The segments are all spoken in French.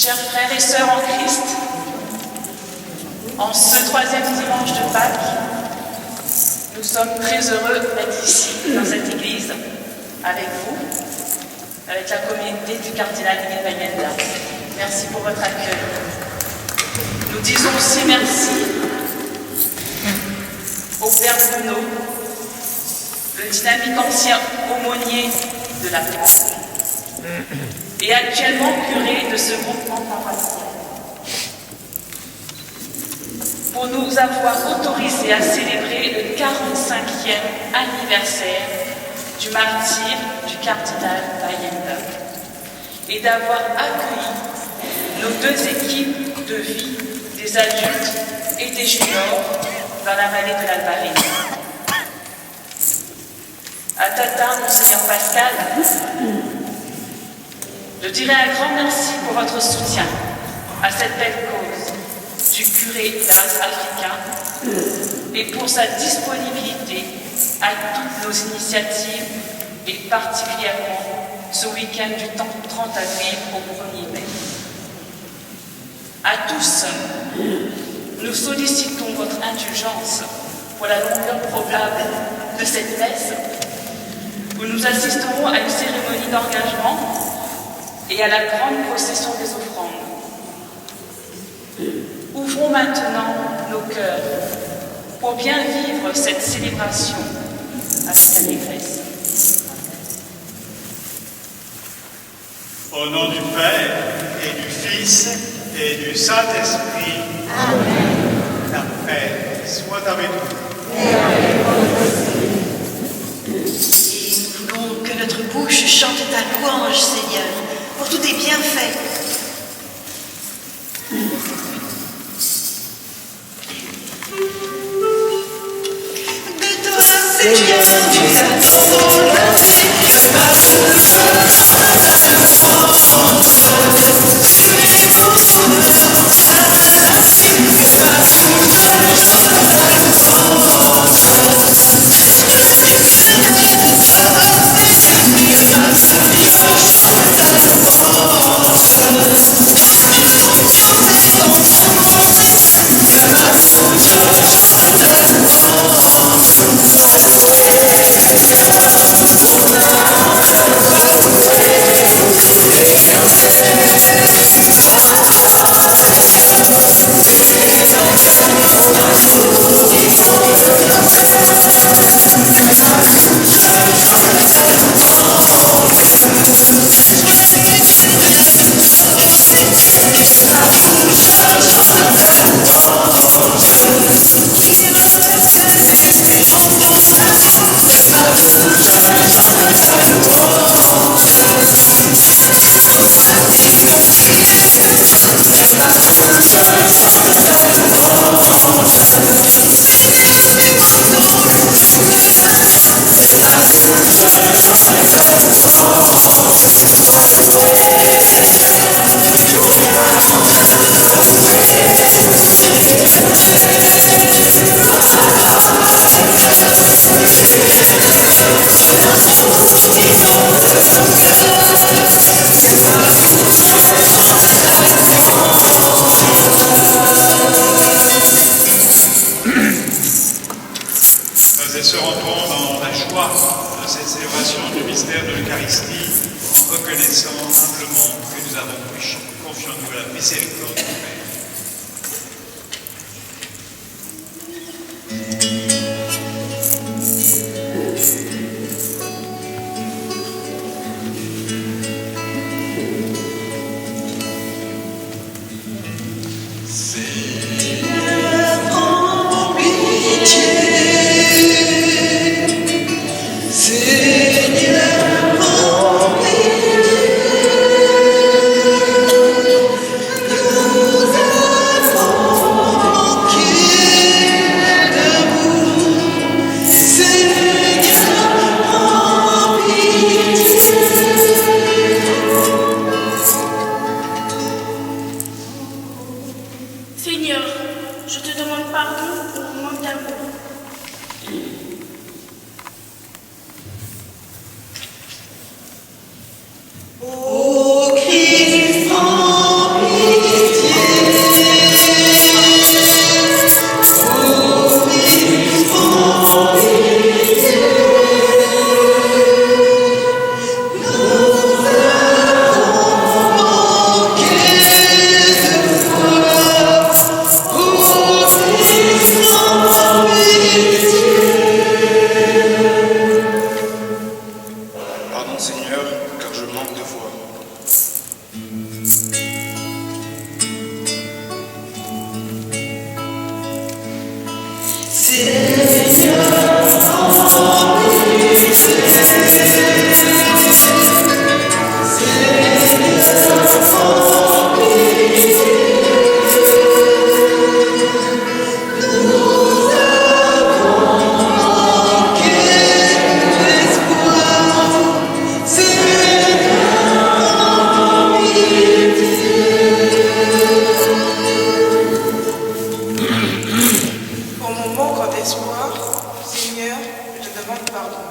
Chers frères et sœurs en Christ, en ce troisième dimanche de Pâques, nous sommes très heureux d'être ici, dans cette église, avec vous, avec la communauté du cardinal Emile Bayenda. Merci pour votre accueil. Nous disons aussi merci au Père Bruno, le dynamique ancien aumônier de la France, et actuellement curé de ce groupement paroissial, pour nous avoir autorisés à célébrer le 45e anniversaire du martyre du cardinal Bayenda et d'avoir accueilli nos deux équipes de vie, des adultes et des juniors, dans la vallée de l'Albarine. À Tata, Monseigneur Pascal, je dirais un grand merci pour votre soutien à cette belle cause du curé d'Ars africain et pour sa disponibilité à toutes nos initiatives et particulièrement ce week-end du 30 avril au 1er mai. À tous, nous sollicitons votre indulgence pour la longueur probable de cette messe où nous assisterons à une cérémonie d'engagement et à la grande procession des offrandes. Ouvrons maintenant nos cœurs pour bien vivre cette célébration avec allégresse. Au nom du Père et du Fils et du Saint-Esprit. Amen. La paix soit avec vous. Et avec votre esprit. Et nous voulons que notre bouche chante ta louange, Seigneur, pour tous tes bienfaits. De toi, Seigneur, nous attendons la vie, que passe le feu, ta France. Tu es ton sauveur, ta vie, que passe le feu, ta France. Frères et sœurs, entrons dans la joie de cette célébration du mystère de l'Eucharistie en reconnaissant humblement que nous avons péché. Confions-nous à la miséricorde du Père. Seigneur, je te demande pardon pour mon manque d'amour. Ô Christ, prends pitié. Ô Christ, prends pitié. Nous avons manqué de foi. Ô Christ, prends pitié. Pardon Seigneur, car je manque de foi. Pour mon manque d'espoir, Seigneur, je te demande pardon.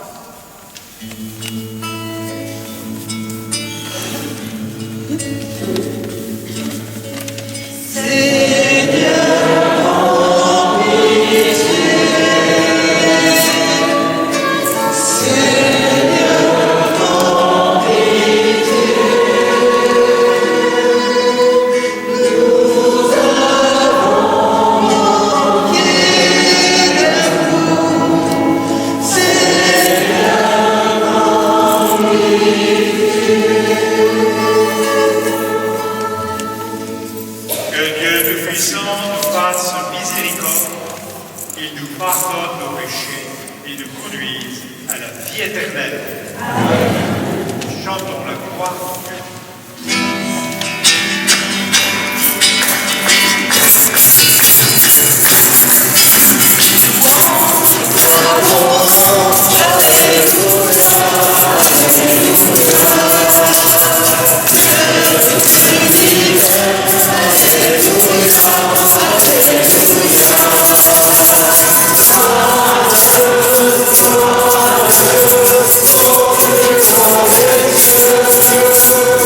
Que Dieu Tout-Puissant nous fasse miséricorde, qu'il nous pardonne nos péchés et nous conduise à la vie éternelle. Chantons la gloire de Dieu. Alléluia.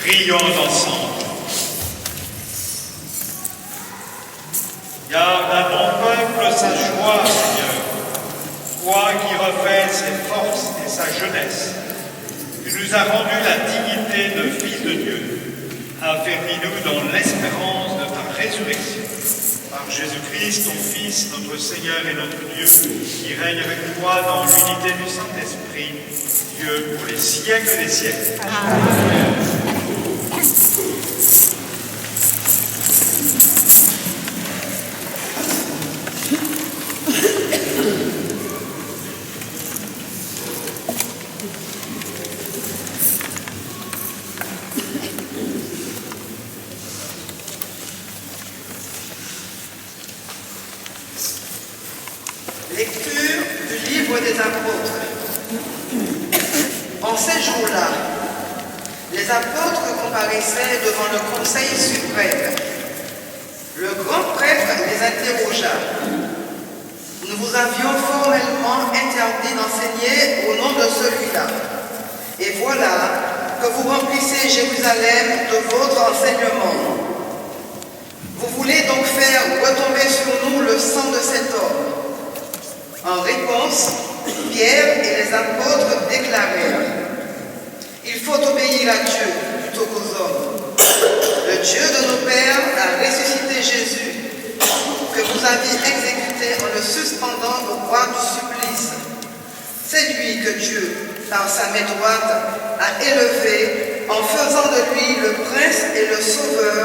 Prions ensemble. Garde à ton peuple sa joie, Seigneur, toi qui refais ses forces et sa jeunesse. Tu nous as rendu la dignité de fils de Dieu. Affermis-nous dans l'espérance de ta résurrection. Par Jésus-Christ, ton Fils, notre Seigneur et notre Dieu, qui règne avec toi dans l'unité du Saint-Esprit, Dieu pour les siècles des siècles. Amen. Lecture du livre des apôtres. En ces jours-là, les apôtres comparaissaient devant le Conseil suprême. Le grand prêtre les interrogea. Nous vous avions formellement interdit d'enseigner au nom de celui-là. Et voilà que vous remplissez Jérusalem de votre enseignement. Vous voulez donc faire retomber sur nous le sang de cet homme. En réponse, Pierre et les apôtres déclarèrent: il faut obéir à Dieu plutôt qu'aux hommes. Le Dieu de nos pères a ressuscité Jésus, que vous aviez exécuté en le suspendant au bois du supplice. C'est lui que Dieu, par sa main droite, a élevé en faisant de lui le prince et le sauveur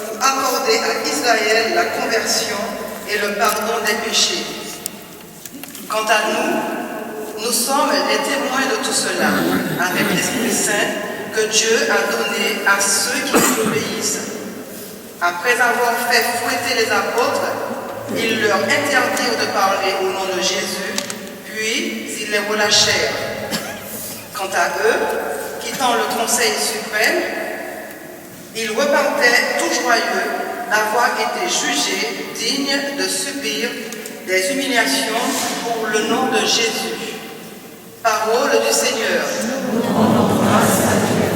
pour accorder à Israël la conversion et le pardon des péchés. Quant à nous, nous sommes les témoins de tout cela, avec l'Esprit Saint que Dieu a donné à ceux qui lui obéissent. Après avoir fait fouetter les apôtres, ils leur interdirent de parler au nom de Jésus, puis ils les relâchèrent. Quant à eux, quittant le Conseil suprême, ils repartaient tout joyeux d'avoir été jugés dignes de subir des humiliations pour le nom de Jésus. Parole du Seigneur. Nous rendons grâce à Dieu.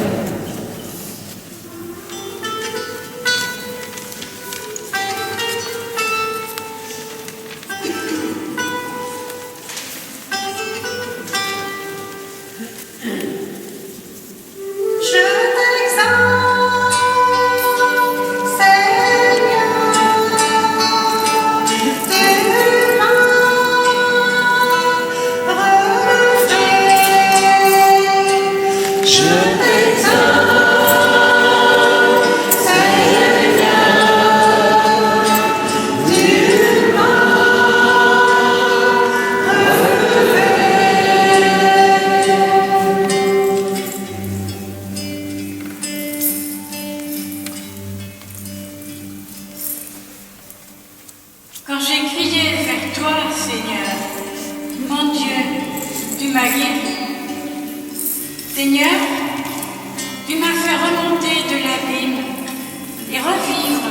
Quand j'ai crié vers toi, Seigneur, mon Dieu, tu m'as guéri. Seigneur, tu m'as fait remonter de l'abîme et revivre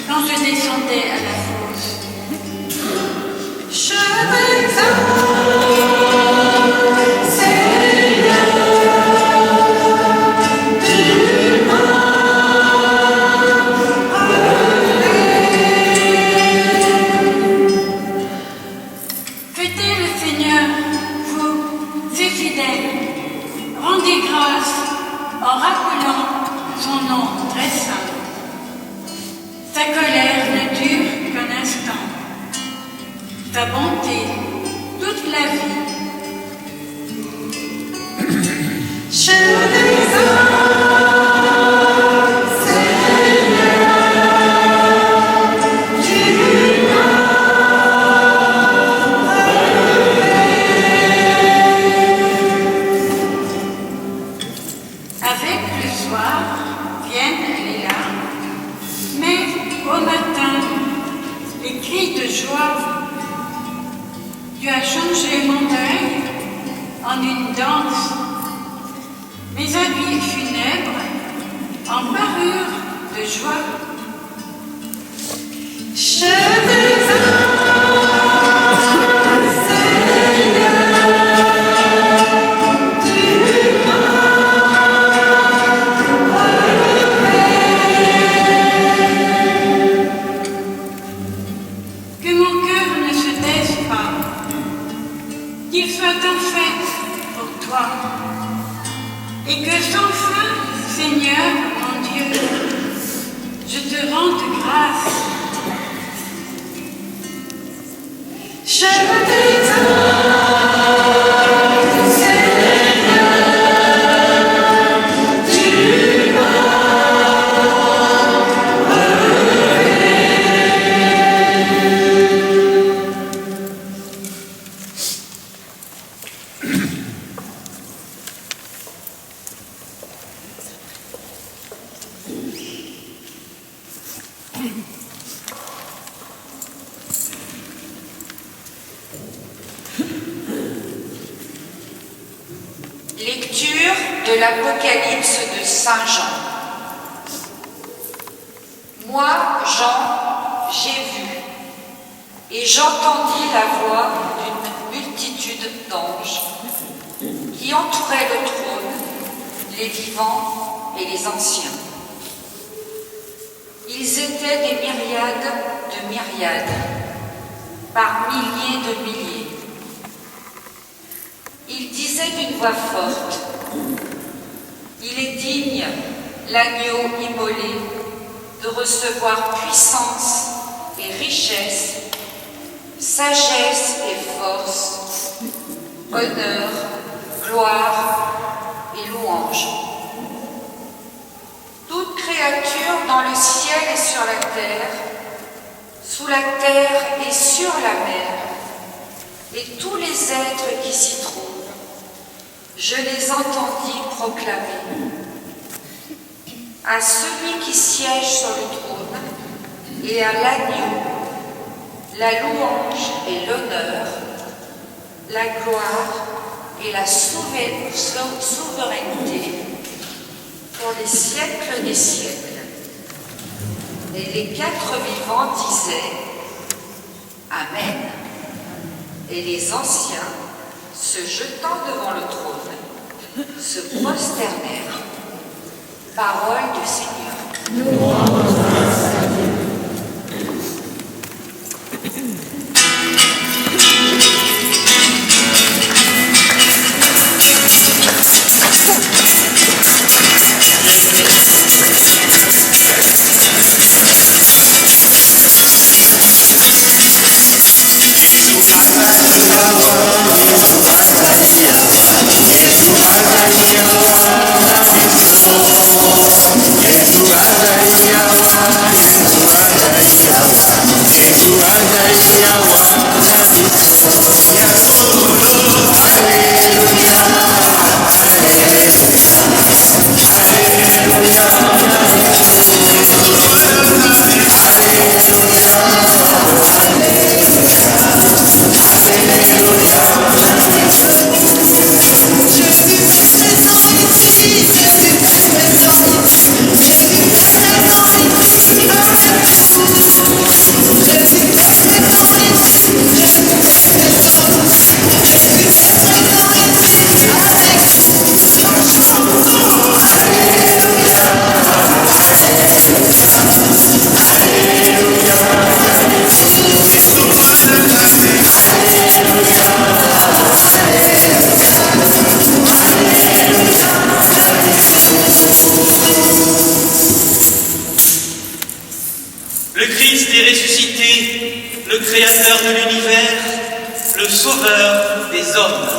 quand je descendais à la fosse. Je t'exalte, Seigneur, tu m'as fêtez le Seigneur, vous, ses fidèles, rendez grâce en rappelant son nom très saint. Sa colère ne dure qu'un instant, sa bonté toute la vie. Je t'exalte, Seigneur, tu m'as avec le soir viennent les larmes, mais au matin, les cris de joie. Tu as changé mon deuil en une danse, mes habits funèbres en parure de joie. Je t'exalte, Seigneur, tu m'as Lecture de l'Apocalypse de Saint Jean. Moi, Jean, j'ai vu, et j'entendis la voix d'une multitude d'anges qui entouraient le trône, les vivants et les anciens. Ils étaient des myriades de myriades, par milliers de milliers. Ils disaient d'une voix forte, « Il est digne, l'agneau immolé, de recevoir puissance et richesse, sagesse et force, honneur, gloire et louange. Toute créature dans le ciel et sur la terre, sous la terre et sur la mer, et tous les êtres qui s'y trouvent, je les entendis proclamer. À celui qui siège sur le trône et à l'agneau, la louange et l'honneur, la gloire et la souveraineté pour les siècles des siècles. Et les quatre vivants disaient Amen. Et les anciens, se jetant devant le trône, se prosternèrent. Parole du Seigneur. Nous rendons grâce à Dieu. Le Christ est ressuscité, le Créateur de l'univers, le Sauveur des hommes.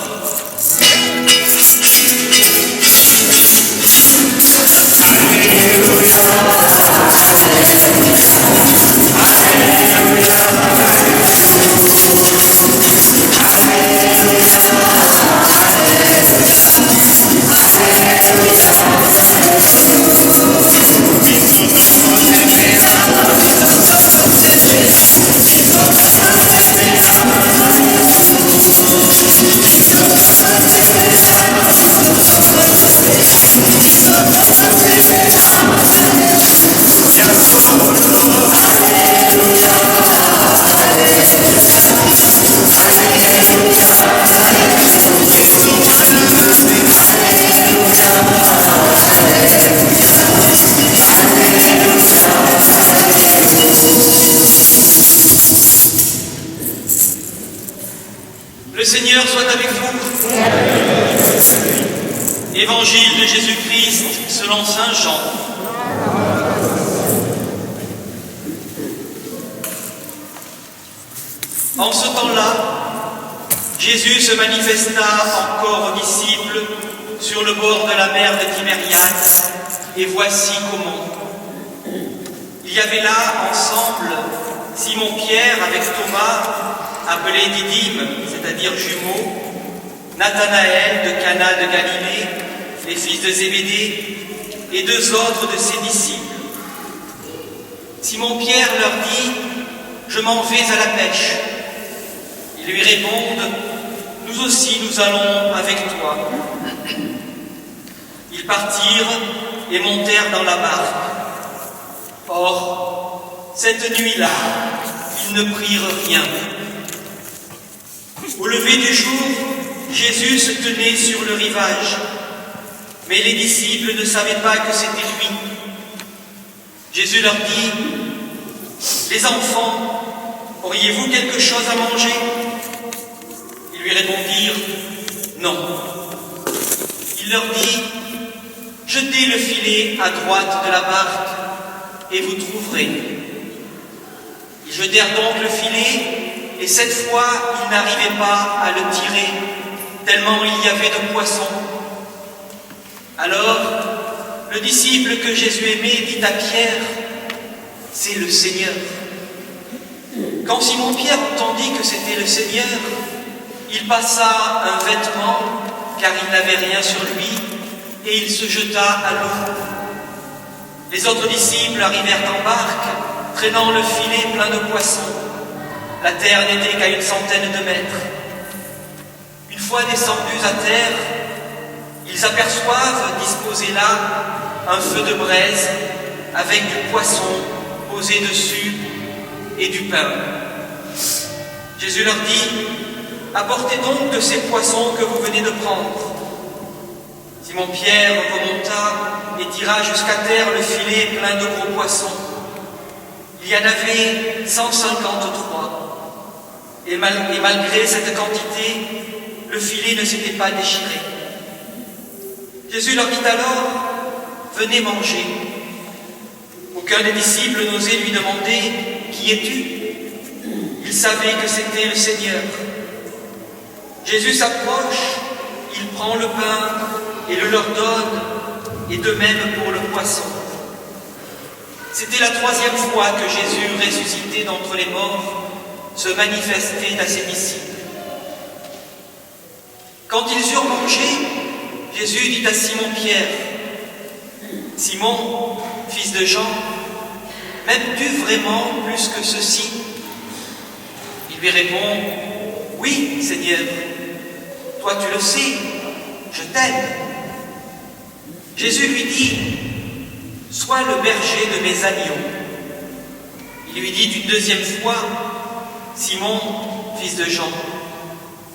Le Seigneur soit avec vous. Évangile de Jésus-Christ selon Saint Jean. En ce temps-là, Jésus se manifesta encore aux disciples sur le bord de la mer de Tibériade, et voici comment. Il y avait là ensemble Simon-Pierre avec Thomas, appelé Didyme, c'est-à-dire jumeaux, Nathanaël de Cana de Galilée, les fils de Zébédée, et 2 autres de ses disciples. Simon-Pierre leur dit « Je m'en vais à la pêche ». Ils lui répondent « Nous aussi nous allons avec toi ». Ils partirent et montèrent dans la barque. Or, cette nuit-là, ils ne prirent rien. Au lever du jour, Jésus se tenait sur le rivage, mais les disciples ne savaient pas que c'était lui. Jésus leur dit « Les enfants, auriez-vous quelque chose à manger ?» Ils lui répondirent « Non ». Il leur dit « Jetez le filet à droite de la barque et vous trouverez. » Ils jetèrent donc le filet, et cette fois, ils n'arrivaient pas à le tirer, tellement il y avait de poissons. Alors, le disciple que Jésus aimait dit à Pierre, « C'est le Seigneur. » Quand Simon-Pierre entendit que c'était le Seigneur, il passa un vêtement, car il n'avait rien sur lui, et il se jeta à l'eau. Les autres disciples arrivèrent en barque, traînant le filet plein de poissons. La terre n'était qu'à 100 de mètres. Une fois descendus à terre, ils aperçoivent, disposé là, un feu de braise avec du poisson posé dessus et du pain. Jésus leur dit « Apportez donc de ces poissons que vous venez de prendre. » Simon-Pierre remonta et tira jusqu'à terre le filet plein de gros poissons. Il y en avait 153. Et malgré cette quantité, le filet ne s'était pas déchiré. Jésus leur dit alors, « Venez manger. » Aucun des disciples n'osait lui demander, « Qui es-tu » Il savait que c'était le Seigneur. Jésus s'approche, il prend le pain et le leur donne, et de même pour le poisson. C'était la 3e fois que Jésus, ressuscité d'entre les morts, se manifestait à ses disciples. Quand ils eurent mangé, Jésus dit à Simon-Pierre, « Simon, fils de Jean, m'aimes-tu vraiment plus que ceci ?» Il lui répond, « Oui, Seigneur, toi tu le sais, je t'aime. » Jésus lui dit, « Sois le berger de mes agneaux. » Il lui dit une 2e fois, « Simon, fils de Jean,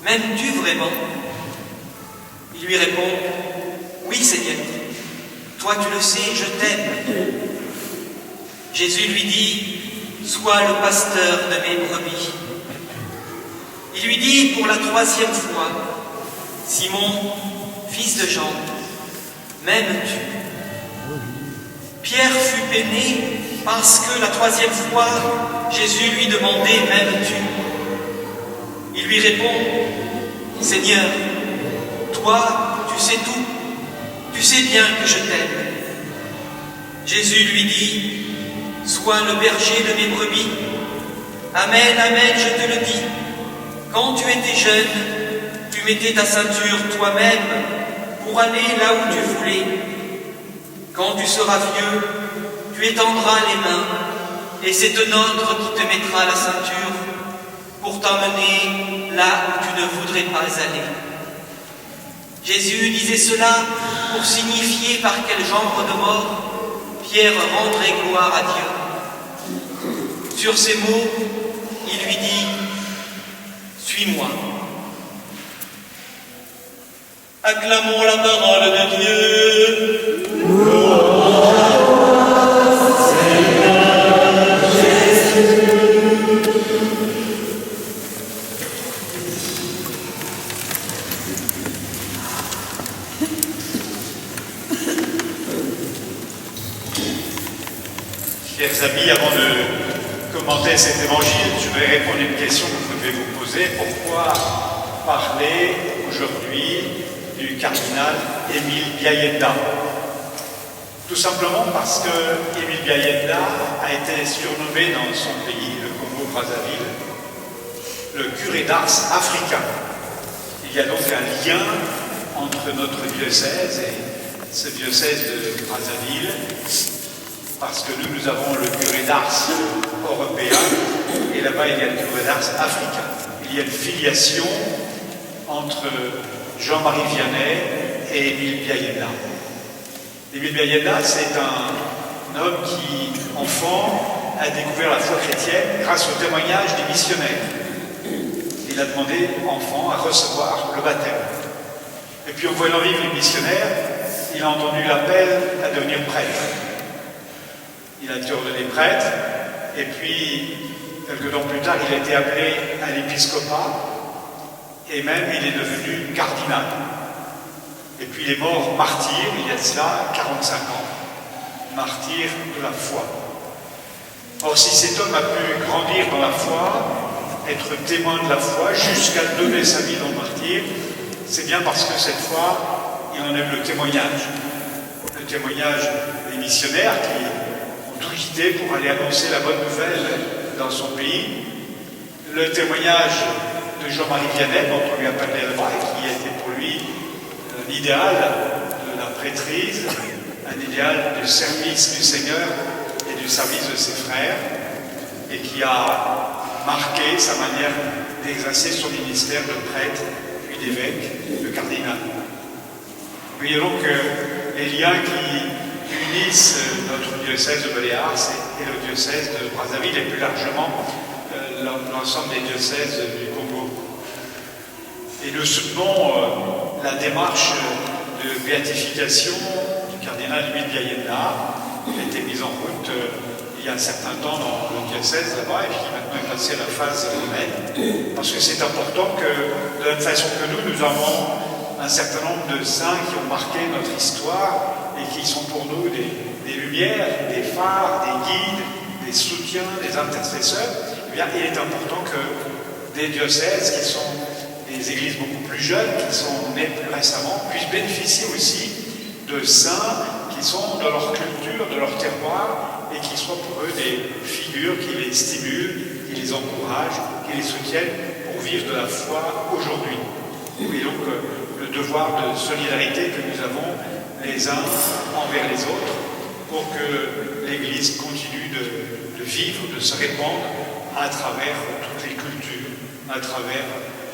m'aimes-tu vraiment ?» Il lui répond, « Oui, Seigneur, toi tu le sais, je t'aime. » Jésus lui dit, « Sois le pasteur de mes brebis. » Il lui dit pour la 3e fois, « Simon, fils de Jean, m'aimes-tu » Pierre fut peiné parce que la 3e fois, Jésus lui demandait « M'aimes-tu » Il lui répond « Seigneur, toi, tu sais tout, tu sais bien que je t'aime. » Jésus lui dit « Sois le berger de mes brebis. Amen, amen, je te le dis. Quand tu étais jeune, tu mettais ta ceinture toi-même pour aller là où tu voulais. Quand tu seras vieux, tu étendras les mains, et c'est un autre qui te mettra la ceinture pour t'emmener là où tu ne voudrais pas aller. » Jésus disait cela pour signifier par quel genre de mort Pierre rendrait gloire à Dieu. Sur ces mots, il lui dit « Suis-moi. » Acclamons la parole de Dieu. Chers amis, avant de commenter cet évangile, je vais répondre à une question que vous pouvez vous poser pourquoi parler aujourd'hui du cardinal Émile Biaïenda. Tout simplement parce que Émile Biaïenda a été surnommé dans son pays, le Congo-Brazzaville, le curé d'Ars africain. Il y a donc un lien entre notre diocèse et ce diocèse de Brazzaville, parce que nous avons le curé d'Ars européen, et là-bas il y a le curé d'Ars africain. Il y a une filiation entre Jean-Marie Vianney et Émile Biaïenda. Émile Biaïenda, c'est un homme qui, enfant, a découvert la foi chrétienne grâce au témoignage des missionnaires. Il a demandé, enfant, à recevoir le baptême. Et puis, en voyant vivre les missionnaires, il a entendu l'appel à devenir prêtre. Il a été ordonné prêtre, et puis, quelques temps plus tard, il a été appelé à l'épiscopat, et même il est devenu cardinal. Et puis il est mort martyr, il y a de cela 45 ans, martyr de la foi. Or, si cet homme a pu grandir dans la foi, être témoin de la foi, jusqu'à donner sa vie dans le martyr, c'est bien parce que cette fois, il en a eu le témoignage. Le témoignage des missionnaires qui ont tout quitté pour aller annoncer la bonne nouvelle dans son pays. Le témoignage de Jean-Marie Vianney, dont on lui a parlé là-bas, et qui a été pour lui l'idéal de la prêtrise, un idéal du service du Seigneur et du service de ses frères, et qui a marqué sa manière d'exercer son ministère de prêtre, puis d'évêque, de cardinal. Vous voyez donc les liens qui unissent notre diocèse de Baléares et le diocèse de Brazzaville, et plus largement l'ensemble des diocèses du Congo. Et nous soutenons la démarche de béatification du cardinal Émile Biaïenda, qui a été mise en route il y a un certain temps dans le diocèse là-bas, et qui maintenant est passé à la phase romaine, parce que c'est important que, de la même façon que nous avons un certain nombre de saints qui ont marqué notre histoire et qui sont pour nous des lumières, des phares, des guides, des soutiens, des intercesseurs. Eh bien, il est important que des diocèses qui sont des églises beaucoup plus jeunes, qui sont nées plus récemment, puissent bénéficier aussi de saints qui sont dans leur culture, de leur terroir, et qui soient pour eux des figures qui les stimulent, qui les encouragent, qui les soutiennent pour vivre de la foi aujourd'hui. Et donc le devoir de solidarité que nous avons les uns envers les autres pour que l'Église continue de vivre, de se répandre à travers toutes les cultures, à travers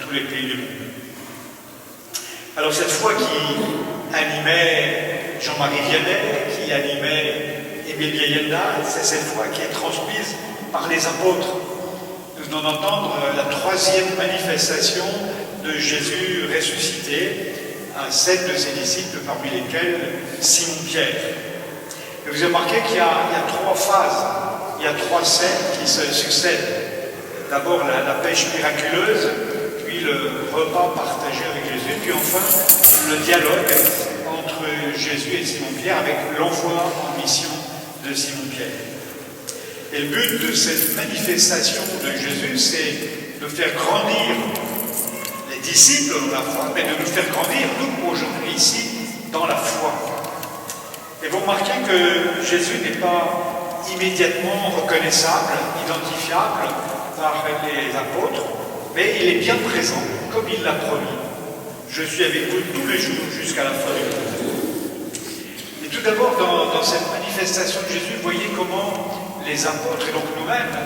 tous les pays du monde. Alors cette foi qui animait Jean-Marie Vianney, qui animait Émile Biaïenda, c'est cette foi qui est transmise par les apôtres. Nous venons d'entendre la troisième manifestation de Jésus ressuscité à 7 de ses disciples, parmi lesquels Simon-Pierre. Et vous avez remarqué qu'il y a trois phases, il y a trois scènes qui se succèdent. D'abord la pêche miraculeuse, puis le repas partagé avec Jésus, puis enfin le dialogue entre Jésus et Simon-Pierre avec l'envoi en mission de Simon-Pierre. Et le but de cette manifestation de Jésus, c'est de faire grandir les disciples dans la foi, mais de nous faire grandir, nous, aujourd'hui, ici, dans la foi. Et vous remarquez que Jésus n'est pas immédiatement reconnaissable, identifiable par les apôtres, mais il est bien présent, comme il l'a promis. Je suis avec vous tous les jours jusqu'à la fin du monde. Et tout d'abord, dans cette manifestation de Jésus, vous voyez comment les apôtres, et donc nous-mêmes,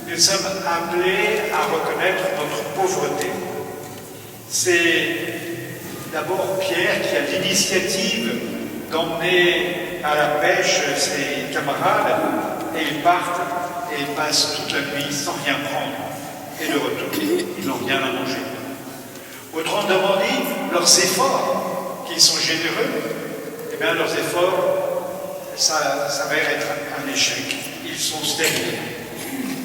nous sommes appelés à reconnaître notre pauvreté. C'est d'abord Pierre qui a l'initiative d'emmener à la pêche ses camarades, et ils partent et ils passent toute la nuit sans rien prendre. Et de retour, ils n'ont rien à manger. Autrement dit, leurs efforts, qui sont généreux, eh bien leurs efforts, ça s'avère être un échec. Ils sont stériles.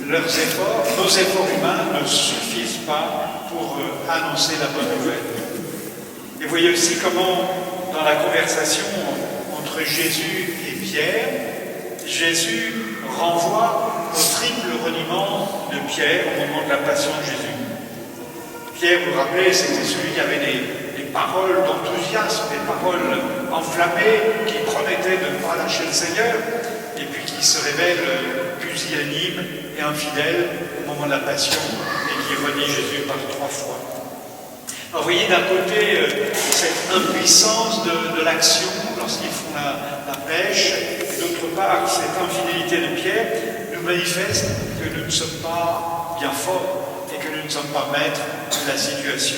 Leurs efforts, nos efforts humains ne suffisent pas pour annoncer la bonne nouvelle. Et vous voyez aussi comment, dans la conversation entre Jésus et Pierre, Jésus renvoie au triple reniement de Pierre au moment de la passion de Jésus. Pierre, vous vous rappelez, c'était celui qui avait des paroles d'enthousiasme, des paroles enflammées, qui promettaient de ne pas lâcher le Seigneur, et puis qui se révèle pusillanime et infidèle au moment de la Passion, et qui renie Jésus par 3 fois. Alors vous voyez d'un côté cette impuissance de l'action lorsqu'ils font la pêche, et d'autre part cette infidélité de Pierre nous manifeste que nous ne sommes pas bien forts et que nous ne sommes pas maîtres de la situation.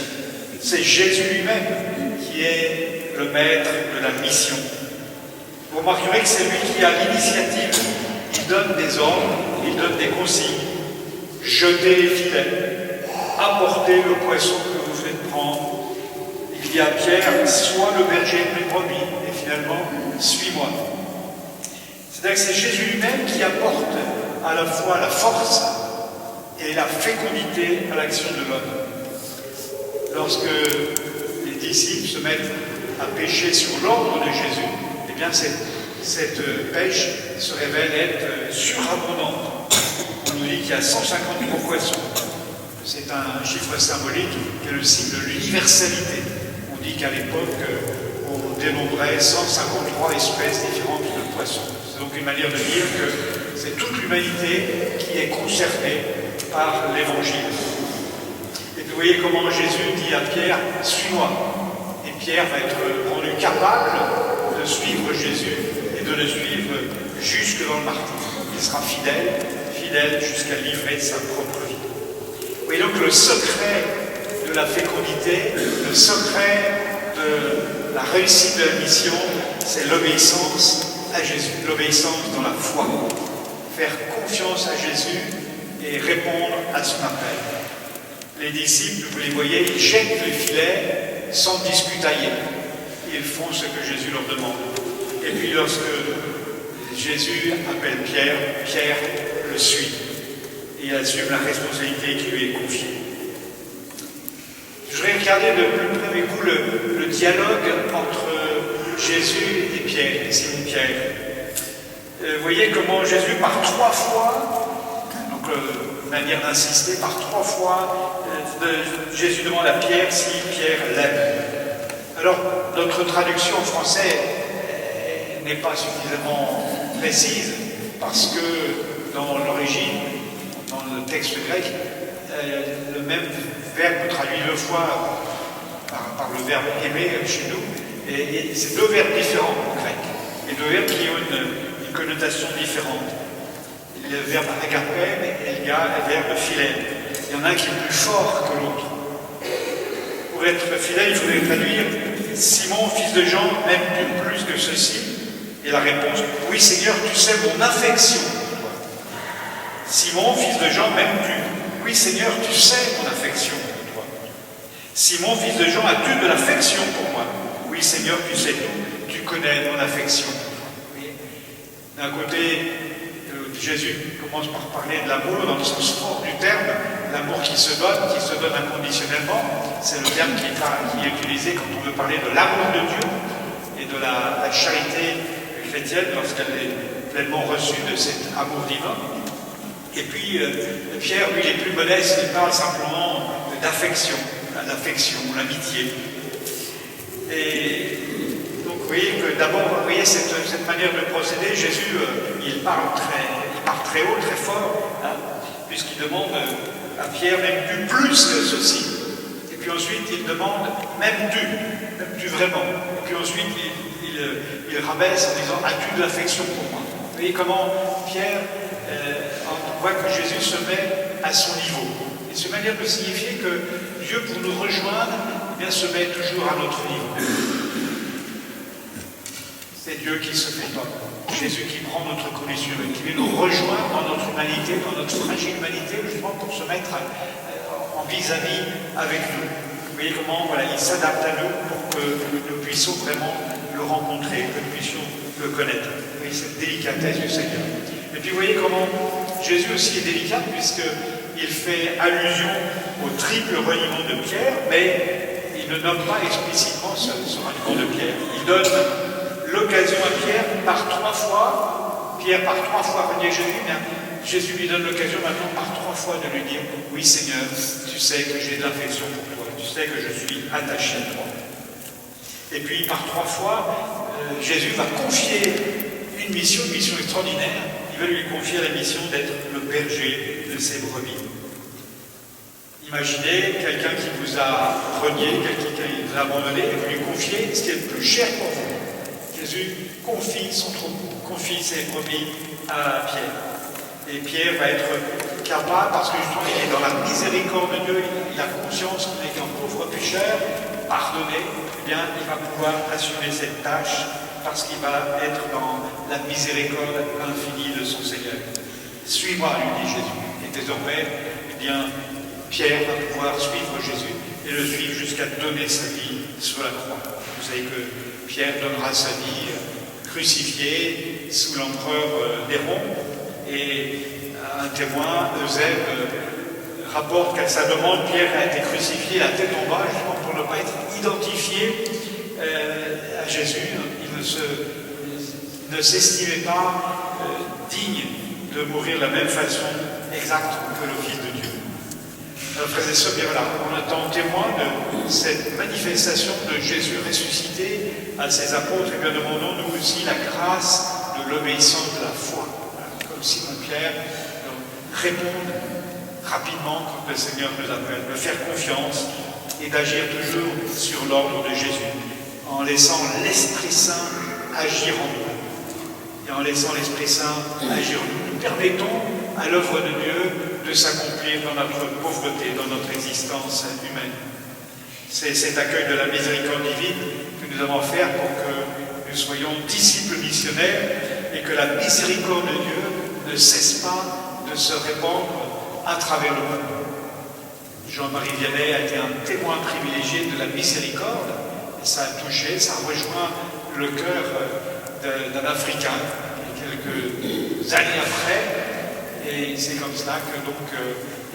C'est Jésus lui-même qui est le maître de la mission. Vous remarquerez que c'est lui qui a l'initiative. Il donne des ordres, il donne des consignes. Jetez les filets, apportez le poisson que vous venez de prendre. Il dit à Pierre, sois le berger de mes brebis, et finalement, suis-moi. C'est-à-dire que c'est Jésus lui-même qui apporte à la fois la force et la fécondité à l'action de l'homme. Lorsque les disciples se mettent à pêcher sur l'ordre de Jésus, eh bien cette pêche se révèle être surabondante. On nous dit qu'il y a 153 poissons. C'est un chiffre symbolique qui est le signe de l'universalité. On dit qu'à l'époque, on dénombrait 153 espèces différentes de poissons. C'est donc une manière de dire que c'est toute l'humanité qui est concernée par l'Évangile. Et vous voyez comment Jésus dit à Pierre, « Suis-moi ». Et Pierre va être rendu capable de suivre Jésus et de le suivre jusque dans le martyre. Il sera fidèle jusqu'à livrer sa propre vie. Vous voyez donc le secret de la fécondité, le secret de la réussite de la mission, c'est l'obéissance à Jésus, l'obéissance dans la foi. Faire confiance à Jésus et répondre à son appel. Les disciples, vous les voyez, ils jettent le filet sans discutailler. Ils font ce que Jésus leur demande. Et puis lorsque Jésus appelle Pierre, Pierre le suit. Et il assume la responsabilité qui lui est confiée. Je voudrais regarder de plus près avec vous le dialogue entre Jésus et Pierre, et Simon Pierre. Vous voyez comment Jésus, par 3 fois, donc manière d'insister, par 3 fois, Jésus demande à Pierre si Pierre l'aime. Alors, notre traduction en français n'est pas suffisamment précise, parce que dans l'origine, dans le texte grec, le même verbe traduit 2 fois par le verbe aimer chez nous, et c'est 2 verbes différents en grec, et 2 verbes qui ont une connotation différente. Le verbe agapène et le verbe philène. Il y en a un qui est plus fort que l'autre. Pour être fidèle, il faudrait traduire « Simon, fils de Jean, m'aimes-tu plus que ceci ?» Et la réponse « Oui, Seigneur, tu sais mon affection pour toi. » Simon, fils de Jean, m'aimes-tu ? Oui, Seigneur, tu sais mon affection pour toi. Simon, fils de Jean, as-tu de l'affection pour moi ? Oui, Seigneur, tu sais tout. Tu connais mon affection pour toi. Vous voyez ? D'un côté, Jésus commence par parler de l'amour dans le sens fort du terme, l'amour qui se donne inconditionnellement. C'est le terme qui est utilisé quand on veut parler de l'amour de Dieu et de la charité chrétienne lorsqu'elle est pleinement reçue de cet amour divin. Et puis Pierre, lui, il est plus modeste, il parle simplement d'affection, l'affection, l'amitié. Et donc vous voyez que d'abord, vous voyez cette manière de procéder, Jésus, il parle très haut, très fort, hein, puisqu'il demande à Pierre, m'aimes-tu plus que ceci? Et puis ensuite, il demande, m'aimes-tu vraiment? Et puis ensuite, il rabaisse en disant, as-tu de l'affection pour moi? Vous voyez comment Pierre, on voit que Jésus se met à son niveau. Et c'est une manière de signifier que Dieu, pour nous rejoindre, eh bien, se met toujours à notre niveau. C'est Dieu qui se fait homme. Jésus qui prend notre condition, qui vient nous rejoindre dans notre humanité, dans notre fragile humanité, justement pour se mettre en vis-à-vis avec nous. Vous voyez comment il s'adapte à nous pour que nous puissions vraiment le rencontrer, que nous puissions le connaître. Vous voyez cette délicatesse du Seigneur. Et puis vous voyez comment Jésus aussi est délicat, puisqu'il fait allusion au triple reniement de Pierre, mais il ne nomme pas explicitement ce reniement de Pierre. Il donne l'occasion à Pierre par 3 fois, Pierre par 3 fois renier Jésus, bien, Jésus lui donne l'occasion maintenant par 3 fois de lui dire « Oui Seigneur, tu sais que j'ai de l'affection pour toi, tu sais que je suis attaché à toi. » Et puis par 3 fois, Jésus va confier une mission extraordinaire. Il va lui confier la mission d'être le berger de ses brebis. Imaginez quelqu'un qui vous a renié, quelqu'un qui vous a abandonné, et vous lui confiez ce qui est le plus cher pour vous. Jésus confie son troupeau, confie ses brebis à Pierre. Et Pierre va être capable, parce que justement il est dans la miséricorde de Dieu, il a conscience qu'il est un pauvre pécheur, pardonné, eh bien il va pouvoir assumer cette tâche parce qu'il va être dans la miséricorde infinie de son Seigneur. Suis-moi, lui dit Jésus. Et désormais, eh bien, Pierre va pouvoir suivre Jésus et le suivre jusqu'à donner sa vie sur la croix. Vous savez que Pierre donnera sa vie crucifié sous l'empereur Néron, et un témoin, Eusèbe, rapporte qu'à sa demande, Pierre a été crucifié la tête en bas, justement pour ne pas être identifié à Jésus. Il ne s'estimait pas digne de mourir de la même façon exacte que le Fils de Dieu. Alors, frères et sœurs, bien voilà, on attend témoin de cette manifestation de Jésus ressuscité à ses apôtres, et bien demandons-nous aussi la grâce de l'obéissance de la foi. Comme Simon-Pierre, répondre rapidement quand le Seigneur nous appelle, de faire confiance et d'agir toujours sur l'ordre de Jésus, en laissant l'Esprit Saint agir en nous. Et en laissant l'Esprit Saint agir en nous, nous permettons à l'œuvre de Dieu de s'accomplir dans notre pauvreté, dans notre existence humaine. C'est cet accueil de la miséricorde divine que nous avons à faire pour que nous soyons disciples missionnaires et que la miséricorde de Dieu ne cesse pas de se répandre à travers le monde. Jean-Marie Vianney a été un témoin privilégié de la miséricorde, et ça a touché, ça a rejoint le cœur d'un Africain quelques années après. Et c'est comme cela que donc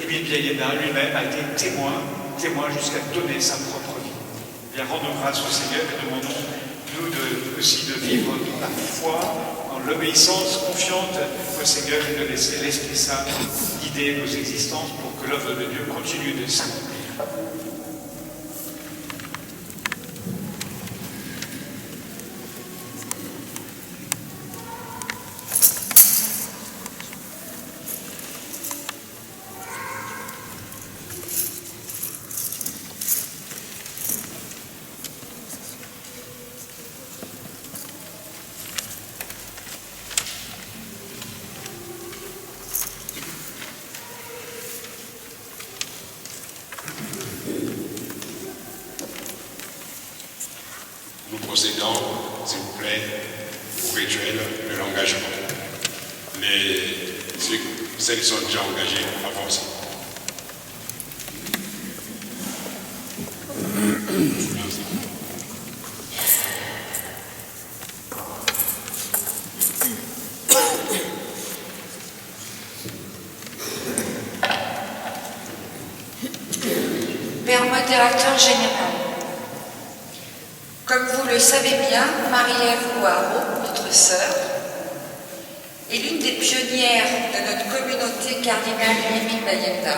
Émile Biaïena lui-même a été témoin jusqu'à donner sa propre vie. Bien, rendons grâce au Seigneur et demandons-nous aussi de vivre la foi en l'obéissance confiante au Seigneur et de laisser l'Esprit Saint guider nos existences pour que l'œuvre de Dieu continue de s'accomplir. Nous procédons, s'il vous plaît, au rituel de l'engagement. Celles qui sont déjà engagées, avancent. Père modérateur général, comme vous le savez bien, Marie-Ève Ouaro, notre sœur, est l'une des pionnières de notre communauté cardinale Émile Biaïena,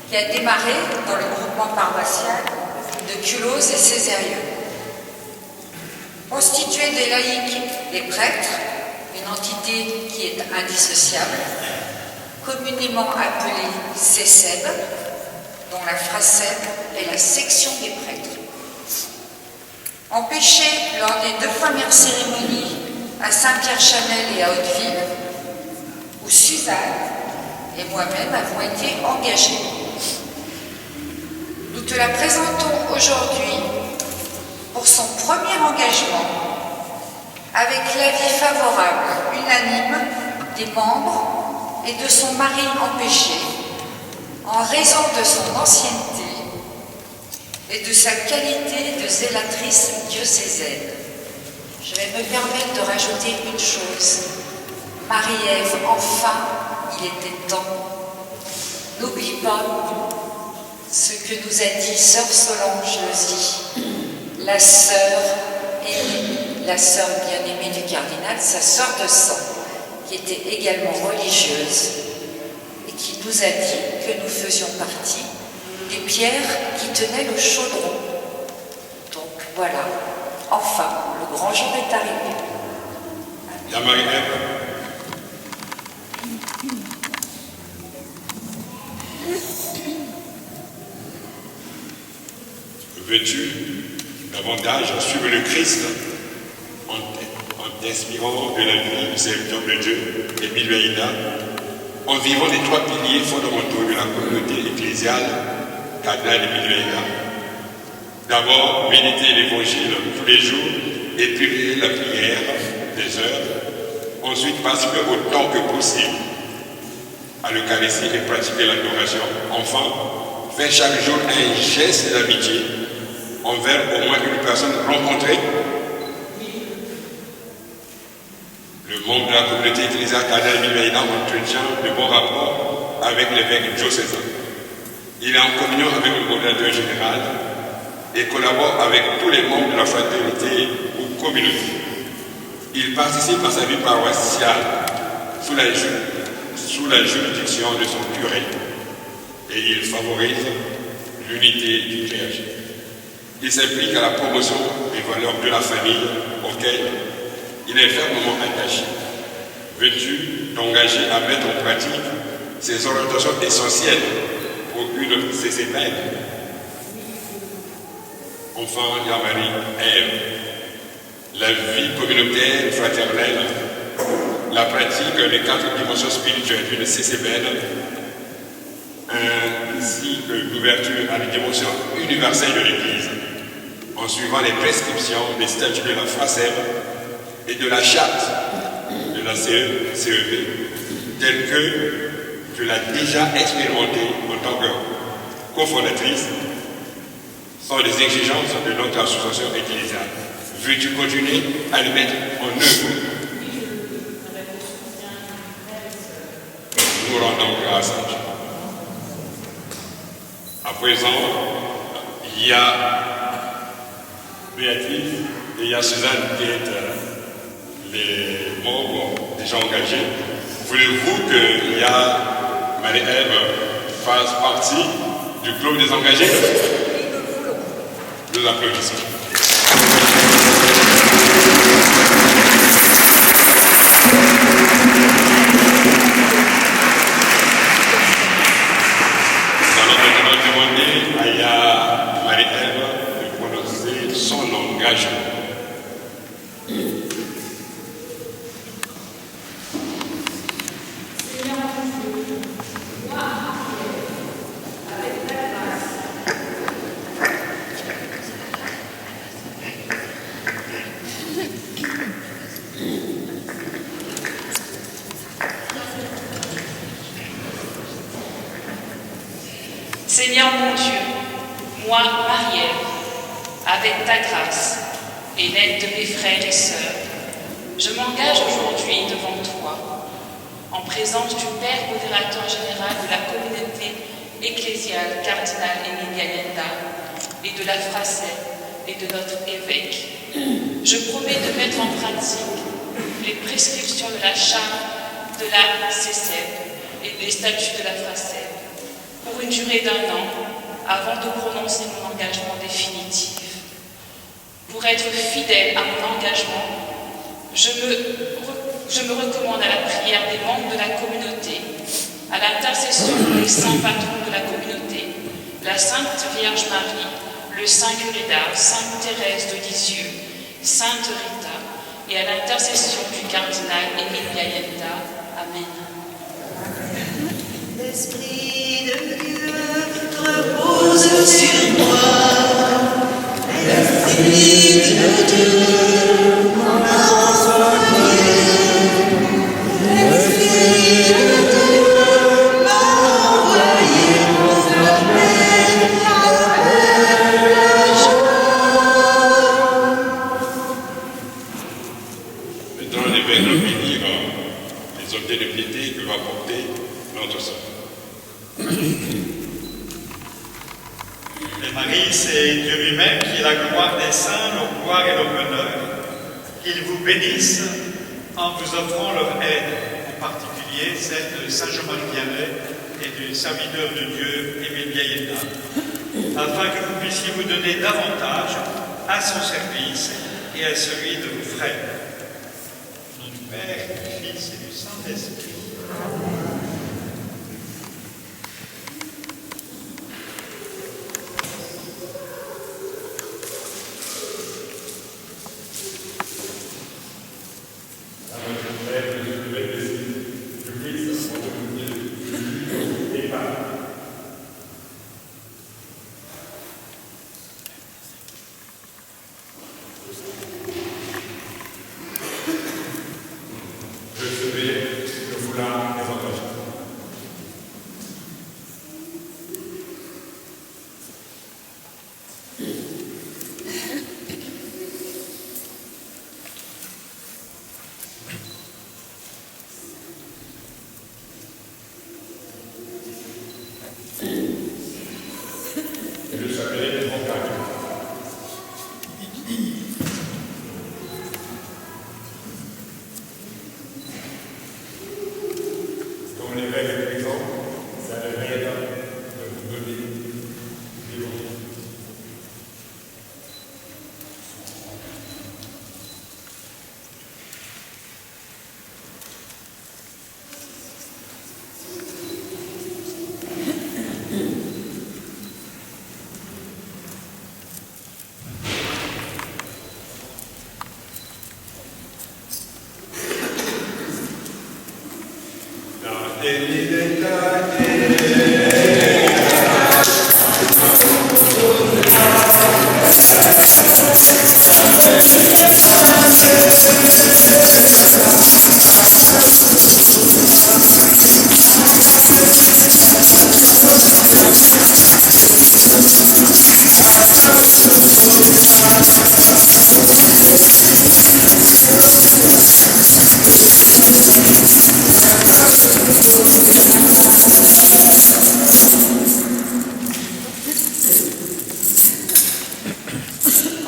qui a démarré dans le groupement paroissial de Culose et Césarieux. Constituée des laïcs et prêtres, une entité qui est indissociable, communément appelée CESEB, dont la FRACEB est la section des prêtres. Empêchés lors des 2 premières cérémonies à Saint-Pierre-Chanel et à Hauteville, où Suzanne et moi-même avons été engagés. Nous te la présentons aujourd'hui pour son premier engagement, avec l'avis favorable unanime des membres et de son mari empêché, en raison de son ancienneté et de sa qualité de zélatrice diocésaine. Je vais me permettre de rajouter une chose. Marie-Ève, enfin, il était temps. N'oublie pas ce que nous a dit sœur Solange Lezy, la sœur aimée, la sœur bien-aimée du cardinal, sa sœur de sang. qui était également religieuse et qui nous a dit que nous faisions partie des pierres qui tenaient le chaudron. Donc voilà, enfin, le grand jour est arrivé. La Marie-Ève. Veux-tu davantage suivre le Christ en t'inspirant de la vie du serviteur de Dieu, Émile Veïna, en vivant les trois piliers fondamentaux de la communauté ecclésiale, cardinal Émile Veïna. D'abord, méditer l'évangile tous les jours et prier la prière des heures. Ensuite, participer autant que possible à l'Eucharistie et pratiquer l'adoration. Enfin, faire chaque jour un geste d'amitié envers au moins une personne rencontrée. Le membre de la communauté ecclésiale cardinal Émile Veïna entretient de bons rapports avec l'évêque diocésain. Il est en communion avec le modérateur général et collabore avec tous les membres de la fraternité ou communauté. Il participe à sa vie paroissiale sous la juridiction de son curé et il favorise l'unité du clergé. Il s'implique à la promotion des valeurs de la famille auxquelles il est fermement attaché. Veux-tu t'engager à mettre en pratique ces orientations essentielles pour une CCPN? Enfin, la Marie-Ève, la vie communautaire, fraternelle, la pratique des 4 dimensions spirituelles d'une CCPN, ainsi que l'ouverture à la dimension universelle de l'Église, en suivant les prescriptions des statuts de la FRACEB et de la charte de la CEV, telle que tu l'as déjà expérimenté en tant que cofondatrice, sont les exigences de notre association ecclésiale. Veux-tu continuer à les mettre en œuvre? Nous rendons grâce à Dieu. À présent, il y a Béatrice et il y a Suzanne qui est les membres déjà engagés. Voulez-vous que Marie-Ève fasse partie du club des engagés? Nous applaudissons. Nous allons maintenant demander à Marie-Ève de prononcer son engagement. Seigneur mon Dieu, moi, Marie-Ève, avec ta grâce et l'aide de mes frères et sœurs, je m'engage aujourd'hui devant toi, en présence du Père modérateur général de la communauté ecclésiale cardinal Émile Veïna et de la FRACEB et de notre évêque. Je promets de mettre en pratique les prescriptions de la charte de la CCEB et les statuts de la FRACEB pour une durée d'1 an avant de prononcer mon engagement définitif. Pour être fidèle à mon engagement, je me recommande à la prière des membres de la communauté, à l'intercession des saints patrons de la communauté, la Sainte Vierge Marie, le Saint Curé d'Ars, Sainte Thérèse de Lisieux, Sainte Rita, et à l'intercession du cardinal Émile Veïna. Amen. L'Esprit de Dieu repose sur moi. L'Esprit de Dieu m'a envoyé. L'Esprit de Dieu m'a envoyé pour proclamer la joie. Maintenant, l'évêque va bénir les objets de piété que va porter notre sœur. Et Marie, c'est Dieu lui-même qui est la gloire des saints, leur gloire et leur bonheur. Qu'il vous bénisse en vous offrant leur aide, en particulier celle de Saint Jean-Marie Vianney et du serviteur de Dieu Émile Biaïena, afin que vous puissiez vous donner davantage à son service et à celui de vos frères. Au nom du Père, du Fils et du Saint-Esprit.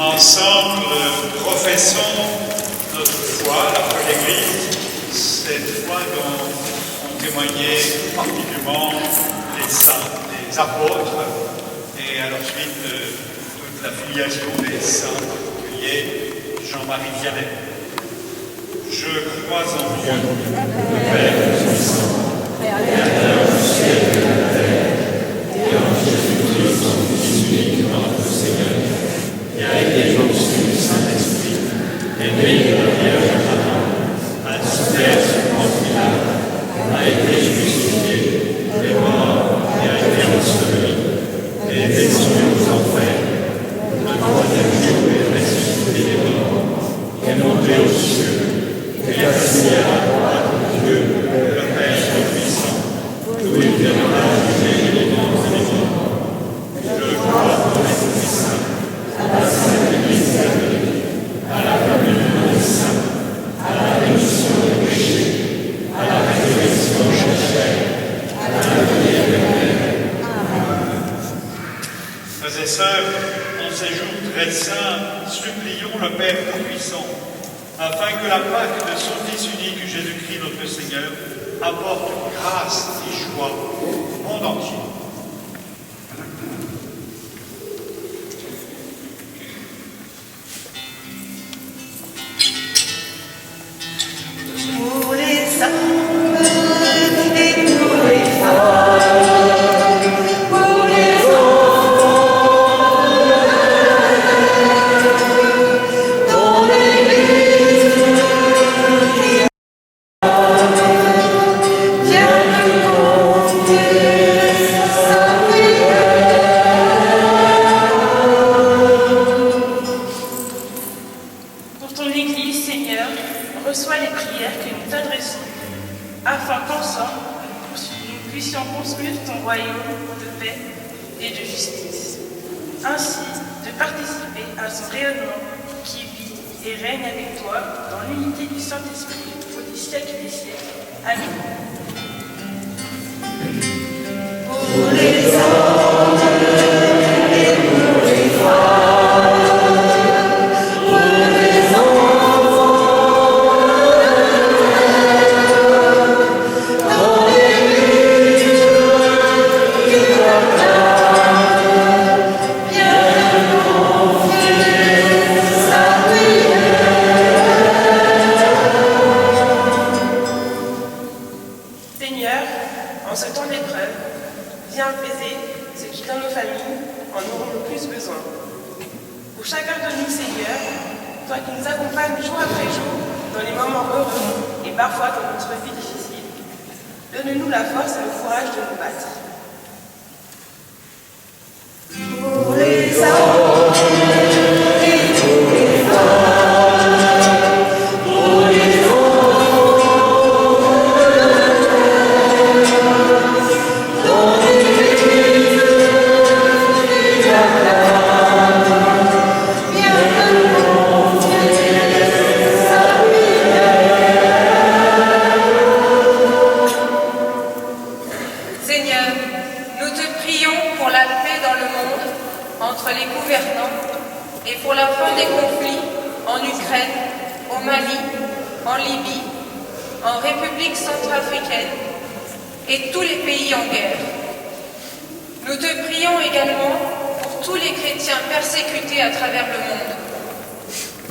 Ensemble, professons notre foi, la foi de l'Église, cette foi dont ont témoigné particulièrement les saints, les apôtres, et à la suite toute la filiation des saints, en particulier Jean-Marie Vianney. Je crois en Dieu, le Père puissant, Créateur du ciel et de la terre, et en Jésus-Christ, son Fils unique, notre Seigneur, qui a été conçu du Saint-Esprit, aimé de la Vierge Marie, a souffert sous Ponce Pilate, a été crucifié, est mort et a été enseveli, et est descendu aux enfers, le troisième jour est ressuscité des morts, est monté aux cieux, et est assis à la droite de Dieu, le Père Tout-Puissant, d'où il viendra juger les vivants et les morts. Je crois en l'Esprit Saint, à la Sainte Église catholique, à la communion des saints, à la rémission des péchés, à la résurrection de la chair, à la vie éternelle. Frères et sœurs, en ces jours très saints, supplions le Père Tout-Puissant, afin que la Pâque de son Fils unique, Jésus-Christ notre Seigneur, apporte grâce et joie au monde entier. Pour les hommes et pour les femmes, pour les enfants, dans l'Église qui vient de compter sa prière. Pour ton Église, Seigneur, reçois les prières que nous t'adressons, afin qu'ensemble, nous puissions construire ton royaume de paix et de justice. Ainsi, de participer à son rayonnement qui vit et règne avec toi dans l'unité du Saint-Esprit au siècle des siècles. Amen. Pour les hommes et pour les femmes, pour les enfants, ce temps d'épreuve, viens apaiser ceux qui, dans nos familles, en auront le plus besoin. Pour chacun de nous, Seigneur, toi qui nous accompagnes jour après jour dans les moments heureux et parfois dans notre vie difficile, donne-nous la force et le courage de nous battre. Pour les hommes et pour les femmes, pour les entre les gouvernants et pour la fin des conflits en Ukraine, au Mali, en Libye, en République centrafricaine et tous les pays en guerre. Nous te prions également pour tous les chrétiens persécutés à travers le monde.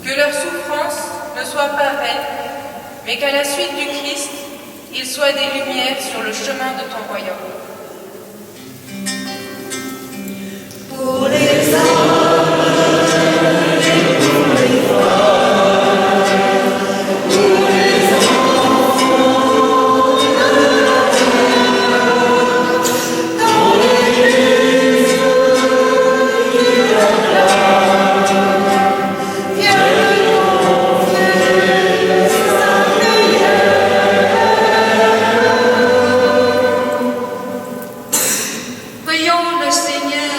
Que leur souffrance ne soit pas vaine, mais qu'à la suite du Christ, ils soient des lumières sur le chemin de ton royaume. Pour les hommes et pour les femmes, pour les enfants dans l'Église qui acclame, viens confier sa prière. Prions le Seigneur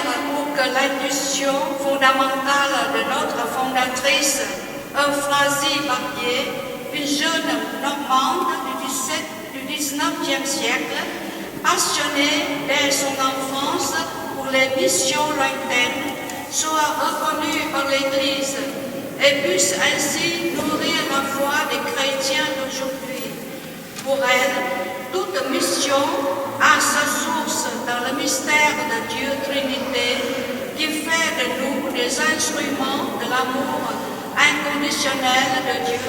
l'intuition fondamentale de notre fondatrice, Euphrasie Barbier, une jeune normande du 19e siècle, passionnée dès son enfance pour les missions lointaines, soit reconnue par l'Église et puisse ainsi nourrir la foi des chrétiens d'aujourd'hui. Pour elle, toute mission a sa source dans le mystère de Dieu Trinité, qui fait de nous des instruments de l'amour inconditionnel de Dieu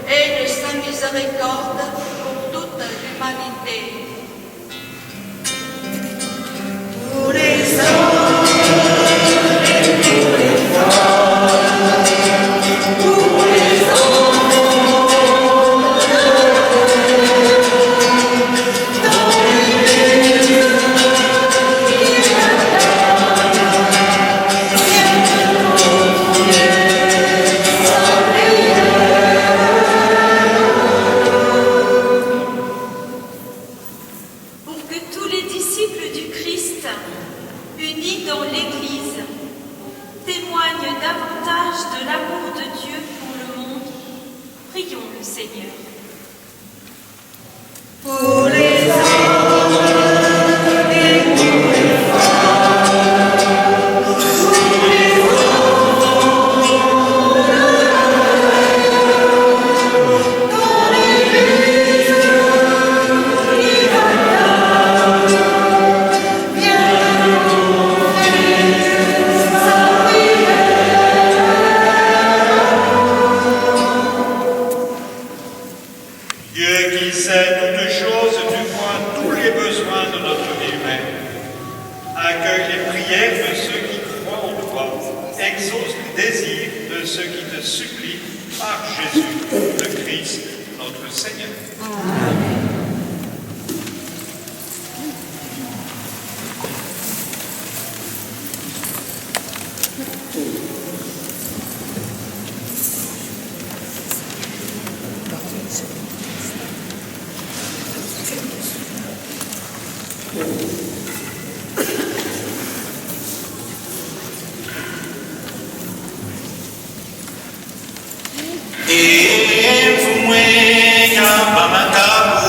et de sa miséricorde pour toute l'humanité. Pour les hommes et pour les femmes, pour les enfants dans l'Église qui acclame, pour que tous les disciples du Christ, unis dans l'Église, témoignent davantage de l'amour de Dieu pour le monde, prions le Seigneur. pour les hommes et pour les femmes, pour les enfants dans l'Église qui acclame, viens confier sa prière. Dieu qui sait toutes choses, tu vois tous les besoins de notre vie humaine. Accueille les prières de ceux qui croient en toi. Exauce les désirs de ceux qui te supplient par Jésus, le Christ, notre Seigneur. Efumwe nyamba makabu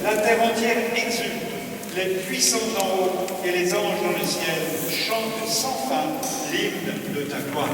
La terre entière exulte, les puissants en haut l'hymne de ta gloire.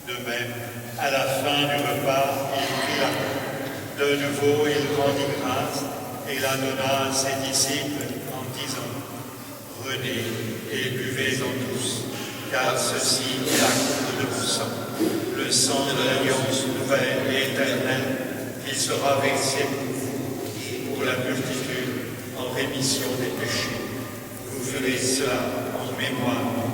De même, à la fin du repas, il prit la coupe. De nouveau, il rendit grâce et la donna à ses disciples en disant : Prenez et buvez-en tous, car ceci est la coupe de mon sang, le sang de l'alliance nouvelle et éternelle, qui sera versé pour vous et pour la multitude en rémission des péchés. Vous ferez cela en mémoire de moi.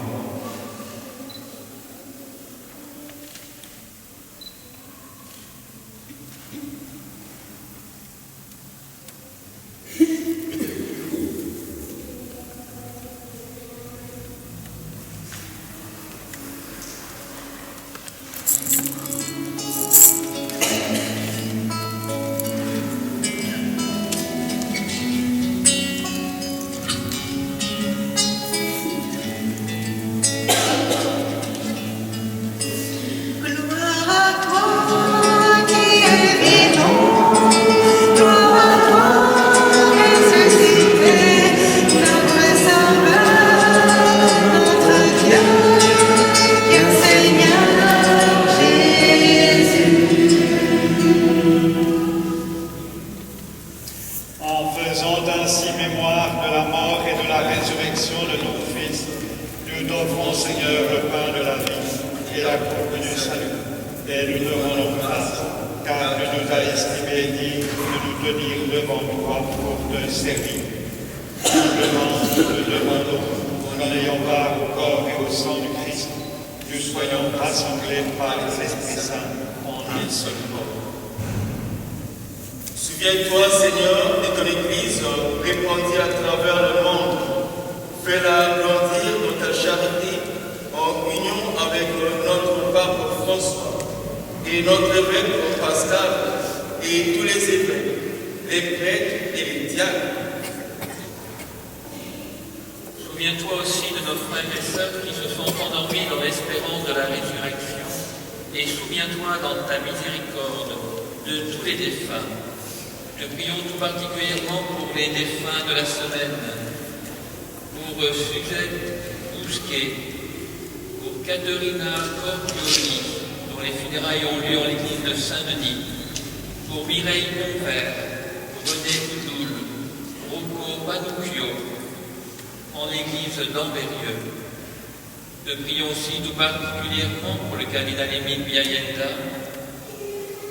Souviens-toi, Seigneur, de ton Église répandue à travers le monde. Fais-la grandir dans ta charité en union avec notre pape François et notre évêque Pascal et tous les évêques, les prêtres et les diacres. Souviens-toi aussi de nos frères et sœurs qui se sont endormis dans l'espérance de la résurrection, et souviens-toi dans ta miséricorde de tous les défunts. Nous prions tout particulièrement pour les défunts de la semaine, pour Suzette Bousquet, pour Caterina Corpioli, dont les funérailles ont lieu en l'église de Saint-Denis, pour Mireille Monvert, René Oudoul, Rocco Panuccio, en l'église d'Ambérieux. Nous prions aussi tout particulièrement pour le cardinal Émile Biayenda,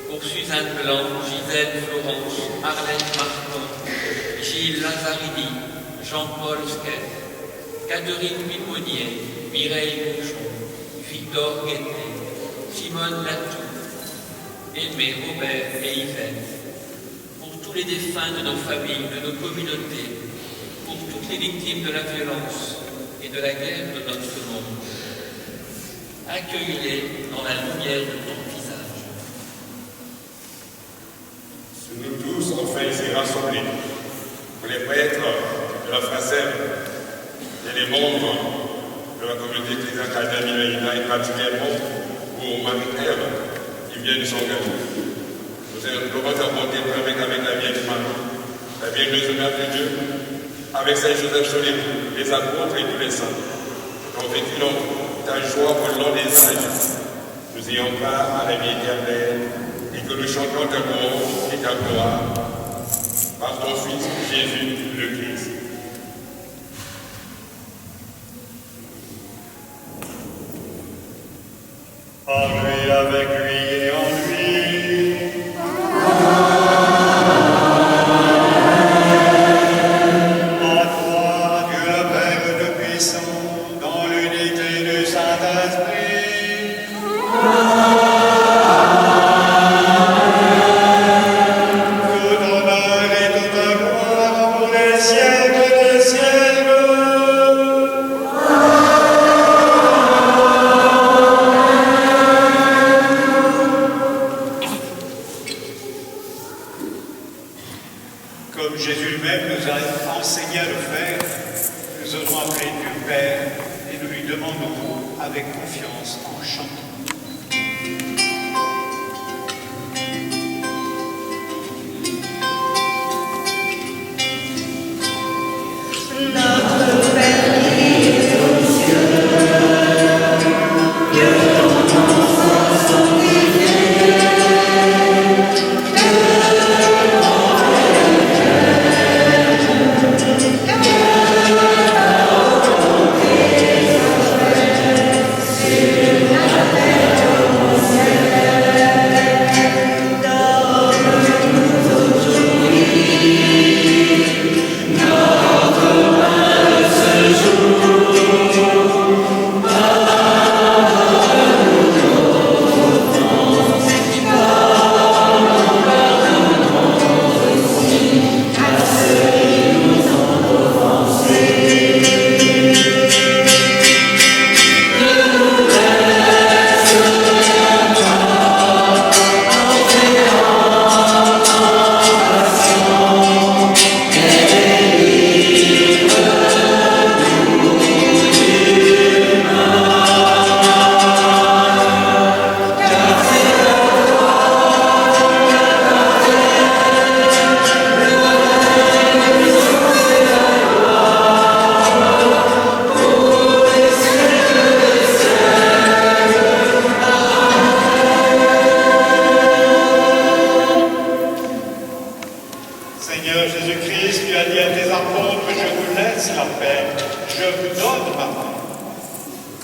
pour Suzanne Blanc, Gisèle Florence, Arlène Marcon, Gilles Lazarini, Jean-Paul Squet, Catherine Piponnier, Mireille Bouchon, Victor Guettet, Simone Latou, Aimé, Robert et Yvette, pour tous les défunts de nos familles, de nos communautés, pour toutes les victimes de la violence et de la guerre de notre monde. Accueille-les dans la lumière de ton visage. Nous tous, enfin ici rassemblés, pour les prêtres de la Fracelle et les membres de la communauté ecclésiastique d'Amilaïna et particulièrement pour Marie-Ève qui vient de s'engager. Nous implorons ta bonté avec la Vierge Marie, la bienheureuse Mère de Dieu, avec Saint-Joseph Solémou, les apôtres et tous les saints. Confie-nous ta joie au long des âges. Nous ayons part à la vie éternelle et que nous chantons ta louange et ta gloire par ton Fils Jésus le Christ. Par lui, avec lui et en lui. À toi, Dieu le Père Tout-Puissant, dans l'unité du Saint-Esprit. Tout honneur et toute gloire pour les siècles des siècles. Comme Jésus lui-même nous a enseigné à le faire, nous osons appeler Dieu Père et nous lui demandons avec confiance en chantant. Notre Père qui es aux cieux, que ton nom soit sanctifié, que ton règne vienne, que ta volonté soit faite sur la terre comme au ciel. Donne-nous aujourd'hui notre pain de ce jour. Pardonne-nous nos offenses, comme nous pardonnons aussi à ceux qui nous ont offensés. Ne nous laisse pas entrer en tentation, mais délivre-nous du mal. Car c'est à toi le puissance et la gloire pour les siècles des siècles. Seigneur Jésus-Christ, tu as dit à tes apôtres, je vous laisse la paix, je vous donne ma paix.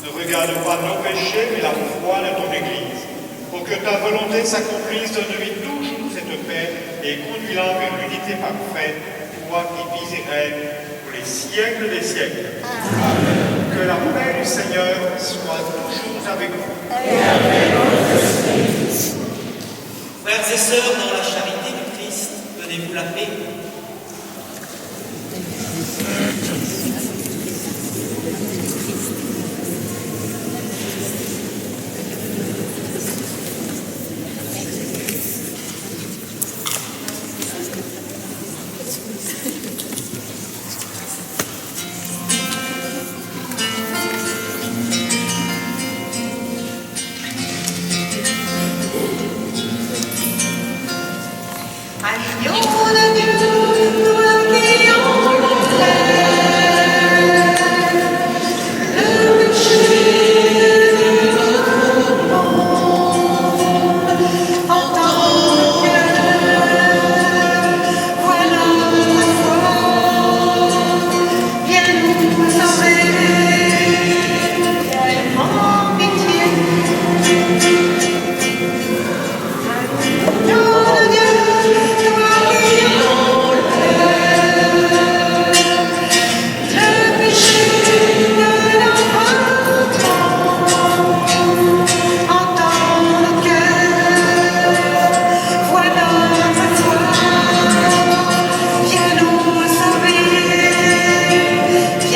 Ne regarde pas nos péchés, mais la foi de ton Église, pour que ta volonté s'accomplisse, donne-lui toujours cette paix et conduis-la vers l'unité parfaite, toi qui vis et règnes pour les siècles des siècles. Amen. Que la paix du Seigneur soit toujours avec vous. Frères et sœurs, dans la charité du Christ, donnez-vous la paix.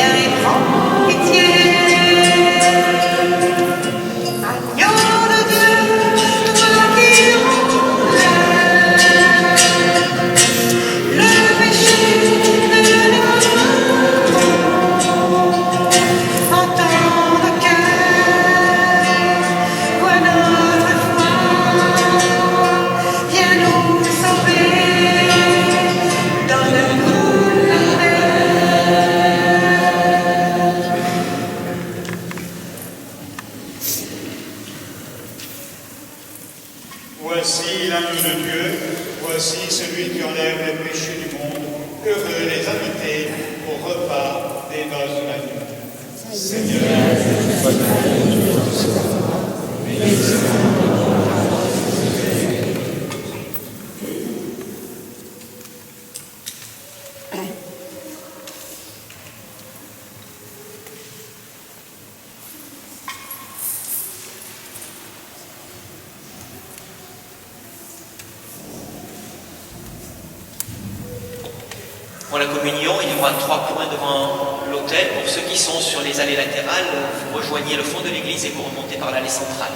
viens et prends pitié. Agneau de Dieu, toi qui enlèves le péché de notre monde, entends le cœur, vois notre foi, viens nous sauver, donne-nous la paix. Voici l'agneau de Dieu, voici celui qui enlève les péchés du monde. Heureux les invités au repas des noces de l'agneau. Seigneur, Pour la communion, il y aura 3 points devant l'autel. Pour ceux qui sont sur les allées latérales, vous rejoignez le fond de l'église et vous remontez par l'allée centrale.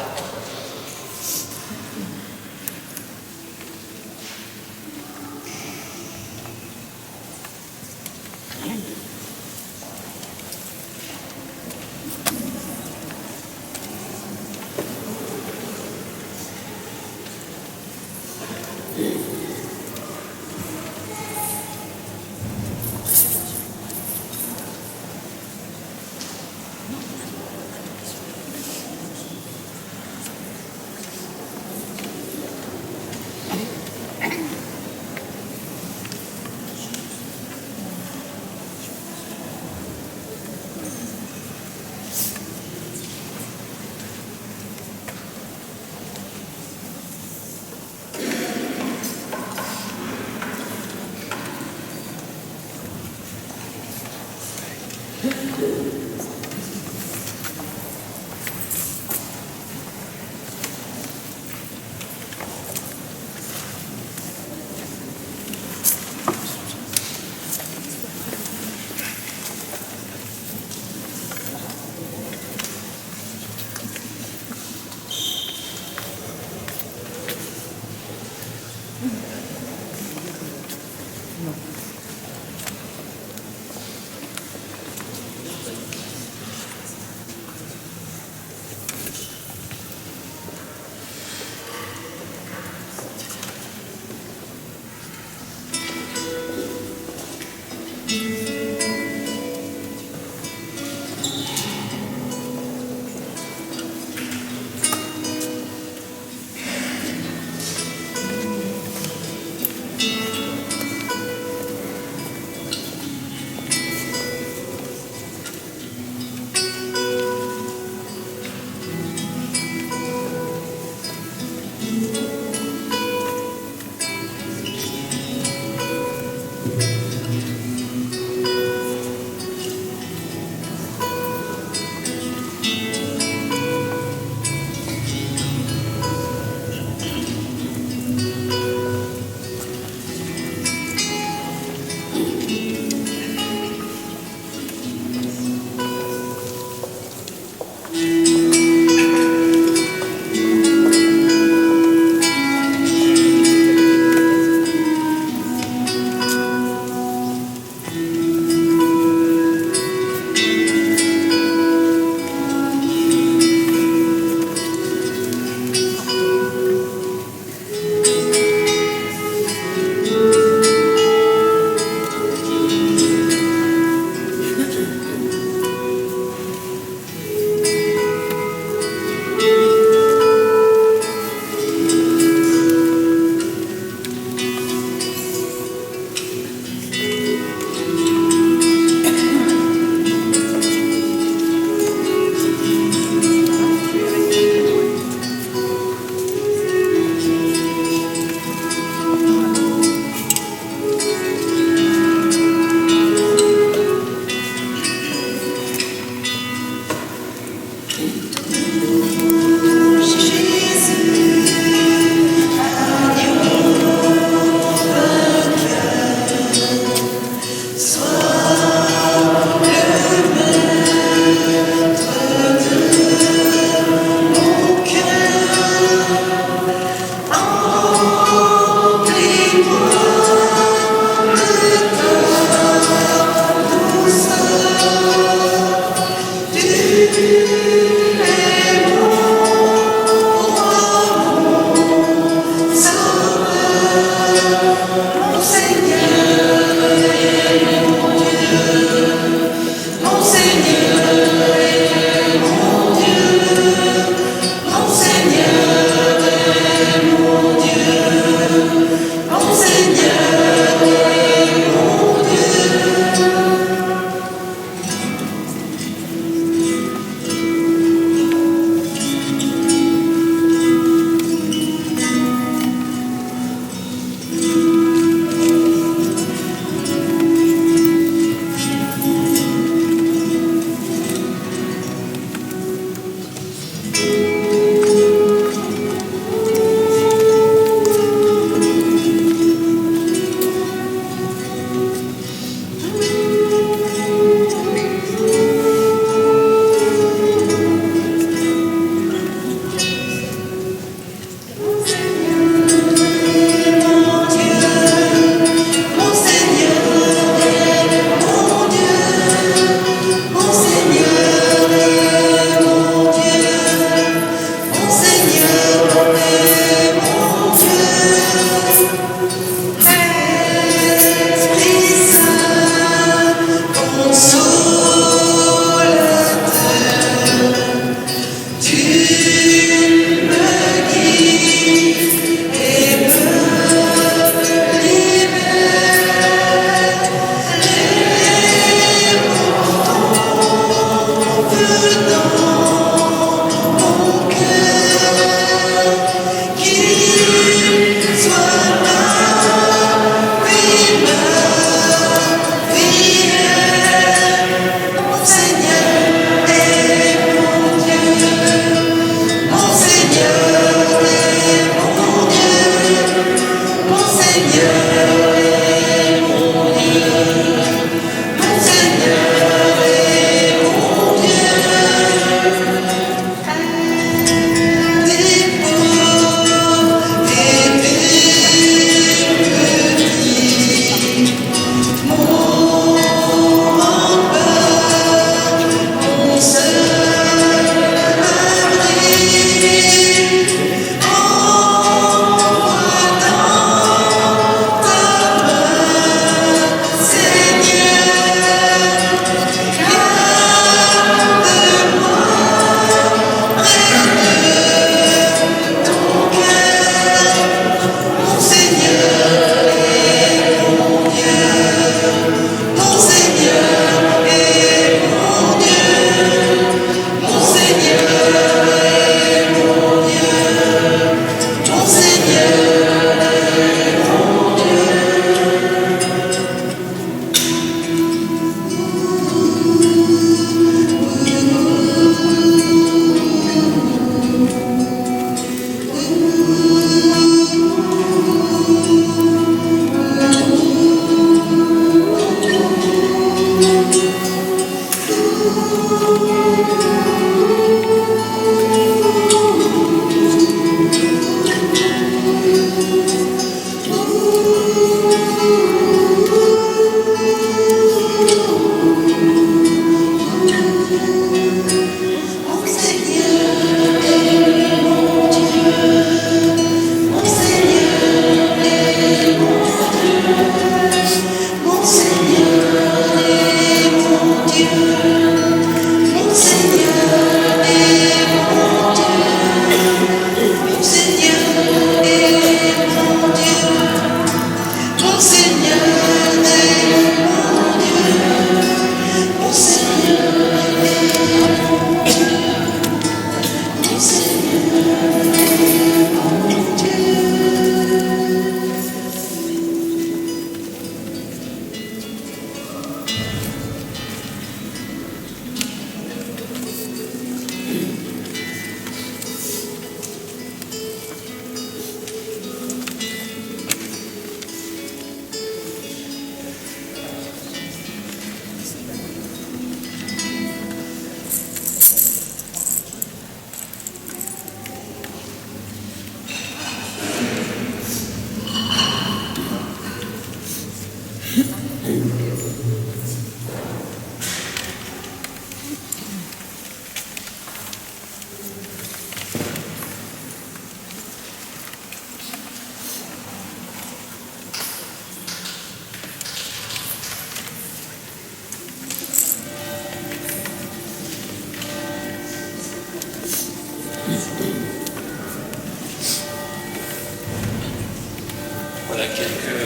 Voilà quelques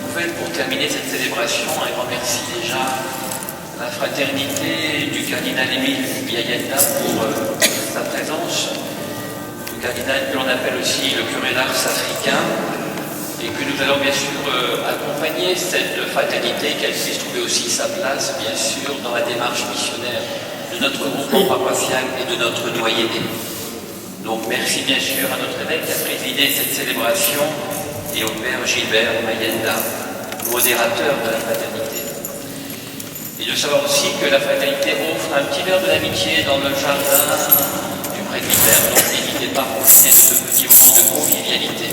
nouvelles pour terminer cette célébration. Un grand merci déjà à la fraternité du cardinal Émile Biayenda pour sa présence. Le cardinal que l'on appelle aussi le curé d'Ars africain, et que nous allons bien sûr accompagner cette fraternité, qu'elle puisse trouver aussi sa place, bien sûr, dans la démarche missionnaire de notre groupement paroissial et de notre doyenné. Donc merci bien sûr à notre évêque qui a présidé cette célébration et au père Gilbert Mayenda, modérateur de la fraternité. Et de savoir aussi que la fraternité offre un petit verre de l'amitié dans le jardin du presbytère, donc n'hésitez pas à profiter de ce petit moment de convivialité.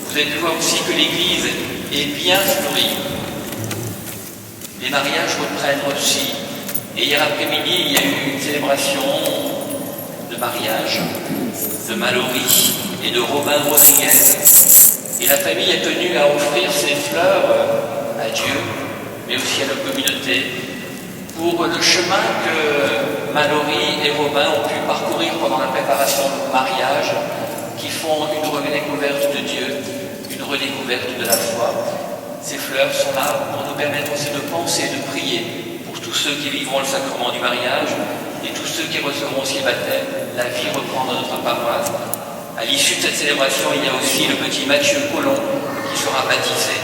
Vous allez voir aussi que l'Église est bien fleurie. Les mariages reprennent aussi Et hier après-midi, il y a eu une célébration de mariage de Mallory et de Robin Rodriguez. Et la famille a tenu à offrir ses fleurs à Dieu, mais aussi à la communauté, pour le chemin que Mallory et Robin ont pu parcourir pendant la préparation du mariage, qui font une redécouverte de Dieu, une redécouverte de la foi. Ces fleurs sont là pour nous permettre aussi de penser, de prier pour tous ceux qui vivront le sacrement du mariage et tous ceux qui recevront aussi le baptême. La vie reprend dans notre paroisse. À l'issue de cette célébration, il y a aussi le petit Mathieu Colomb qui sera baptisé.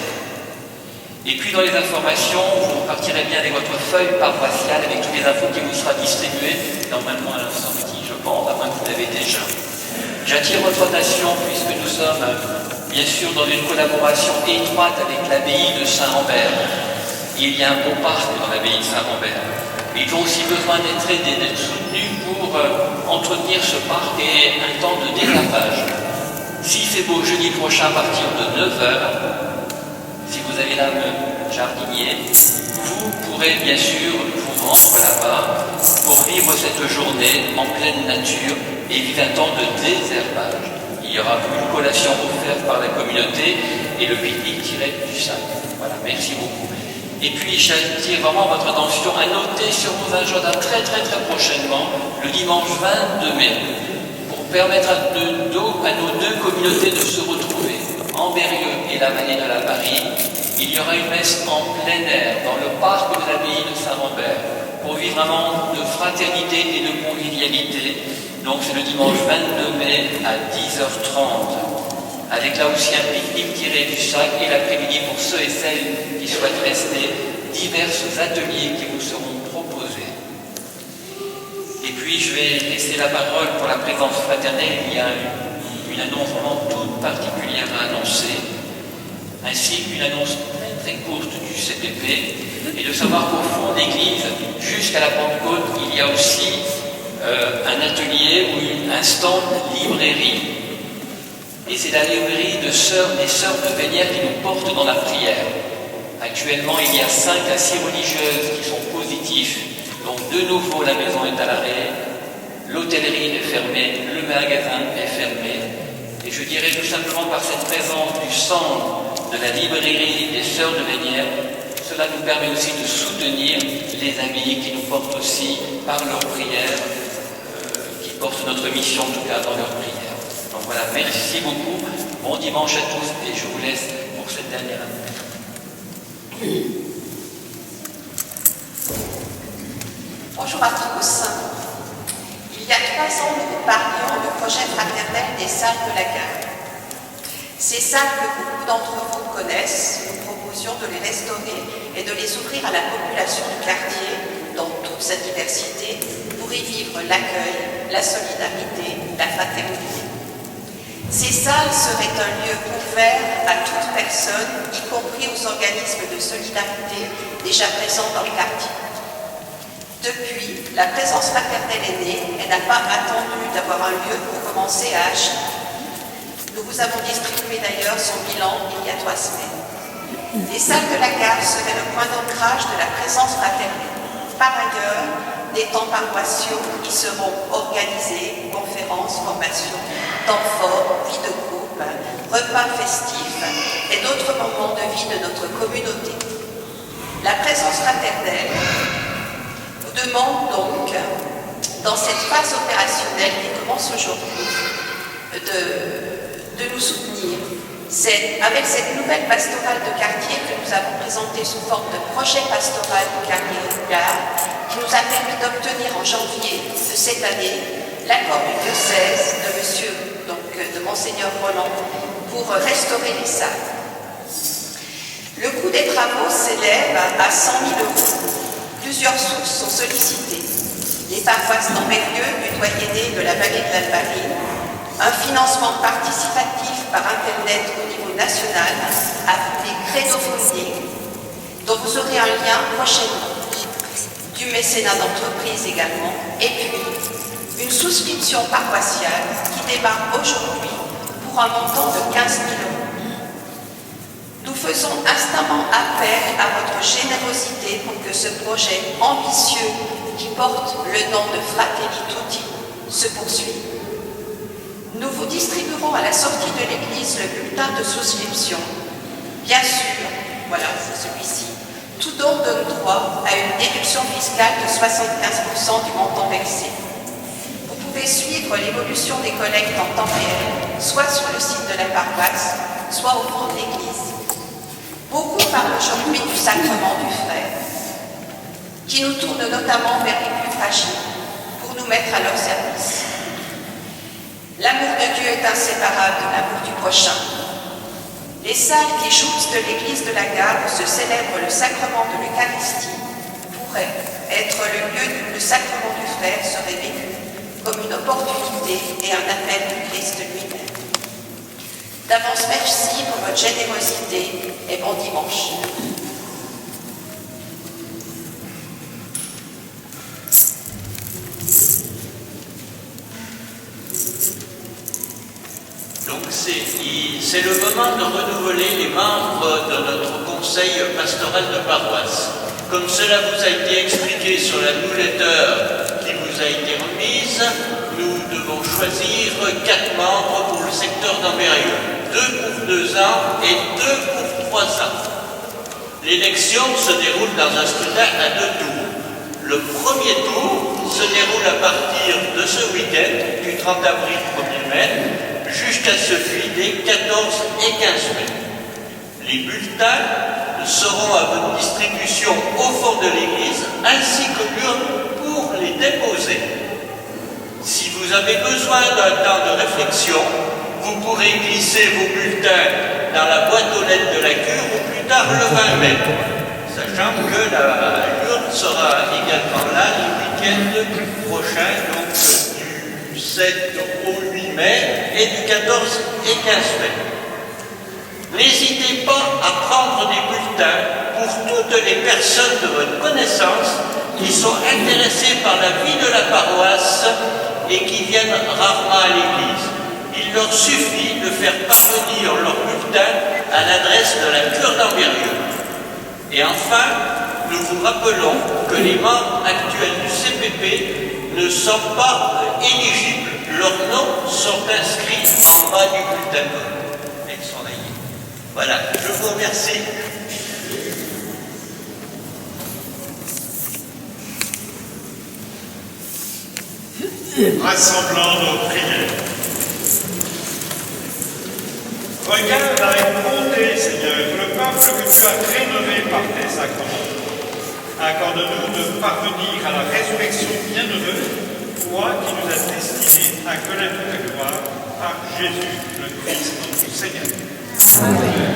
Et puis dans les informations, vous repartirez bien avec votre feuille paroissiale avec toutes les infos qui vous sera distribuées, normalement à l'incendie, je pense, à moins que vous l'avez déjà. J'attire votre attention puisque nous sommes bien sûr dans une collaboration étroite avec l'abbaye de Saint-Rambert. Il y a un beau parc dans l'abbaye de Saint-Rambert. Ils ont aussi besoin d'être aidés, d'être soutenus pour entretenir ce parc et un temps de dérapage. S'il fait beau jeudi prochain à partir de 9h, si vous avez l'âme jardinier, vous pourrez bien sûr vous rendre là-bas pour vivre cette journée en pleine nature et vivre un temps de désherbage. Il y aura une collation offerte par la communauté et le pique-nique tiré du sac. Voilà, merci beaucoup. Et puis j'attire vraiment votre attention à noter sur vos agendas très prochainement le dimanche 22 mai pour permettre à nos deux communautés de se retrouver. En Berrieux et la vallée de la Paris, il y aura une messe en plein air dans le parc de l'abbaye de Saint-Rambert pour vivre un moment de fraternité et de convivialité. Donc c'est le dimanche 22 mai à 10h30, avec là aussi un pique-nique tiré du sac et l'après-midi pour ceux et celles qui souhaitent rester, divers ateliers qui vous seront proposés. Et puis je vais laisser la parole pour la présence fraternelle. Il y a une annonce vraiment toute particulière à annoncer, ainsi qu'une annonce très courte du CPP, et de savoir qu'au fond d'église, jusqu'à la Pentecôte, il y a aussi un atelier ou un stand librairie. Et c'est la librairie des sœurs de Vénière qui nous porte dans la prière. Actuellement, il y a 5 à 6 religieuses qui sont positives, donc de nouveau la maison est à l'arrêt, l'hôtellerie est fermée, le magasin est fermé. Et je dirais tout simplement par cette présence du centre de la librairie des Sœurs de Vénière, cela nous permet aussi de soutenir les amis qui nous portent aussi par leurs prières, qui portent notre mission en tout cas dans leurs prières. Donc voilà, merci beaucoup, bon dimanche à tous et je vous laisse pour cette dernière année. Bonjour à tous. Il y a 3 ans, nous parlions du projet fraternel des salles de la gare. Ces salles que beaucoup d'entre vous connaissent, nous proposions de les restaurer et de les ouvrir à la population du quartier dans toute sa diversité pour y vivre l'accueil, la solidarité, la fraternité. Ces salles seraient un lieu ouvert à toute personne, y compris aux organismes de solidarité déjà présents dans le quartier. Depuis, la présence fraternelle est née, elle n'a pas attendu d'avoir un lieu pour commencer à agir. Nous vous avons distribué d'ailleurs son bilan il y a 3 semaines. Les salles de la gare seraient le point d'ancrage de la présence fraternelle. Par ailleurs, des temps paroissiaux y seront organisés, conférences, formations, temps forts, vie de groupe, repas festifs et d'autres moments de vie de notre communauté. La présence fraternelle demande donc, dans cette phase opérationnelle qui commence aujourd'hui, de nous soutenir. C'est avec cette nouvelle pastorale de quartier que nous avons présentée sous forme de projet pastoral du quartier qui nous a permis d'obtenir en janvier de cette année l'accord du diocèse de Monseigneur Roland pour restaurer les salles. Le coût des travaux s'élève à 100 000 €. Plusieurs sources sont sollicitées. Les paroisses d'Ambérieux, du doyenné de la vallée de l'Albarine, un financement participatif par Internet au niveau national, appelé Crédophonie, dont vous aurez un lien prochainement, du mécénat d'entreprise également, et puis une souscription paroissiale qui démarre aujourd'hui pour un montant de 15 000 €. Nous faisons instamment appel à votre générosité pour que ce projet ambitieux qui porte le nom de Fratelli Tutti se poursuit. Nous vous distribuerons à la sortie de l'église le bulletin de souscription. Bien sûr, voilà, c'est celui-ci. Tout don donne droit à une déduction fiscale de 75% du montant versé. Vous pouvez suivre l'évolution des collectes en temps réel, soit sur le site de la paroisse, soit au fond de l'église. Beaucoup parlent aujourd'hui du sacrement du frère, qui nous tourne notamment vers les plus fragiles, pour nous mettre à leur service. L'amour de Dieu est inséparable de l'amour du prochain. Les salles qui jouxtent l'église de la Gare où se célèbre le sacrement de l'Eucharistie pourraient être le lieu où le sacrement du frère serait vécu comme une opportunité et un appel du Christ lui-même. D'avance, merci pour votre générosité et bon dimanche. Donc c'est le moment de renouveler les membres de notre conseil pastoral de paroisse. Comme cela vous a été expliqué sur la newsletter qui vous a été remise, nous devons choisir 4 membres pour le secteur d'Ambérieu, 2 pour 2 ans et 2 pour 3 ans. L'élection se déroule dans un scrutin à 2 tours. Le premier tour se déroule à partir de ce week-end, du 30 avril 1er mai, jusqu'à celui des 14 et 15 mai. Les bulletins seront à votre distribution au fond de l'église, ainsi que l'urne pour les déposer. Si vous avez besoin d'un temps de réflexion, vous pourrez glisser vos bulletins dans la boîte aux lettres de la cure ou plus tard le 20 mai, sachant que l'urne sera également là le week-end prochain, donc du 7 au 8 mai et du 14 et 15 mai. N'hésitez pas à prendre des bulletins pour toutes les personnes de votre connaissance qui sont intéressées par la vie de la paroisse et qui viennent rarement à l'église. Il leur suffit de faire parvenir leur bulletin à l'adresse de la cure d'Ambérieu. Et enfin, nous vous rappelons que les membres actuels du CPP ne sont pas éligibles. Leurs noms sont inscrits en bas du bulletin. Voilà, je vous remercie. Rassemblant nos prières. Regarde avec bonté, Seigneur, le peuple que tu as rénové par tes sacrements. Accorde-nous de parvenir à la résurrection bienheureuse, toi qui nous as destinés à connaître ta gloire par Jésus, le Christ, notre Seigneur. Amen.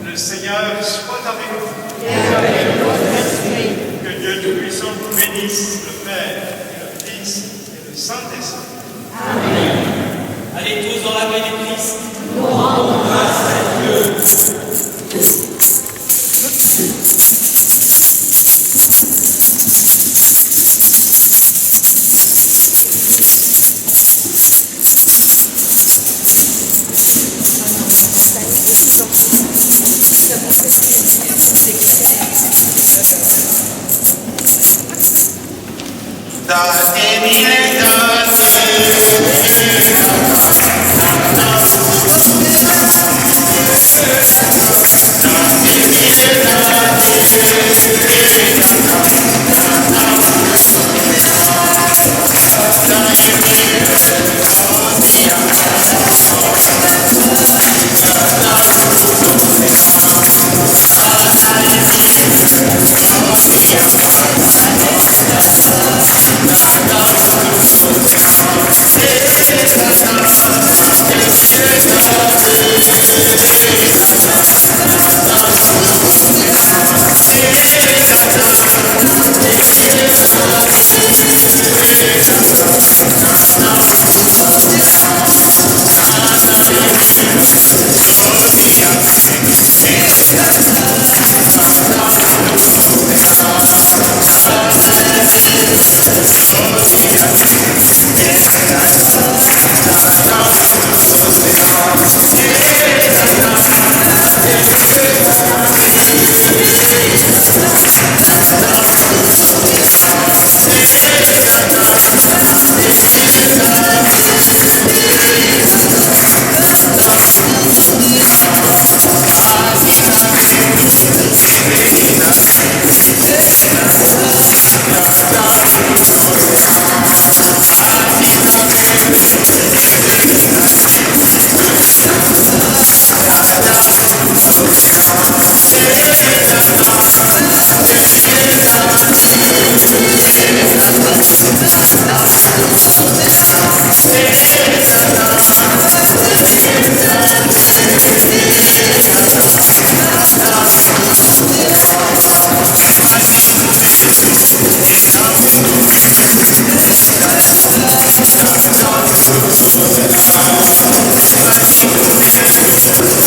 Le Seigneur soit avec vous. Et avec votre esprit. Que Dieu Tout-Puissant vous bénisse, le Père, et le Fils, et le Saint-Esprit. Amen. Allez tous dans la paix du Christ. Nous rendons grâce à Dieu. Thank you. Hey,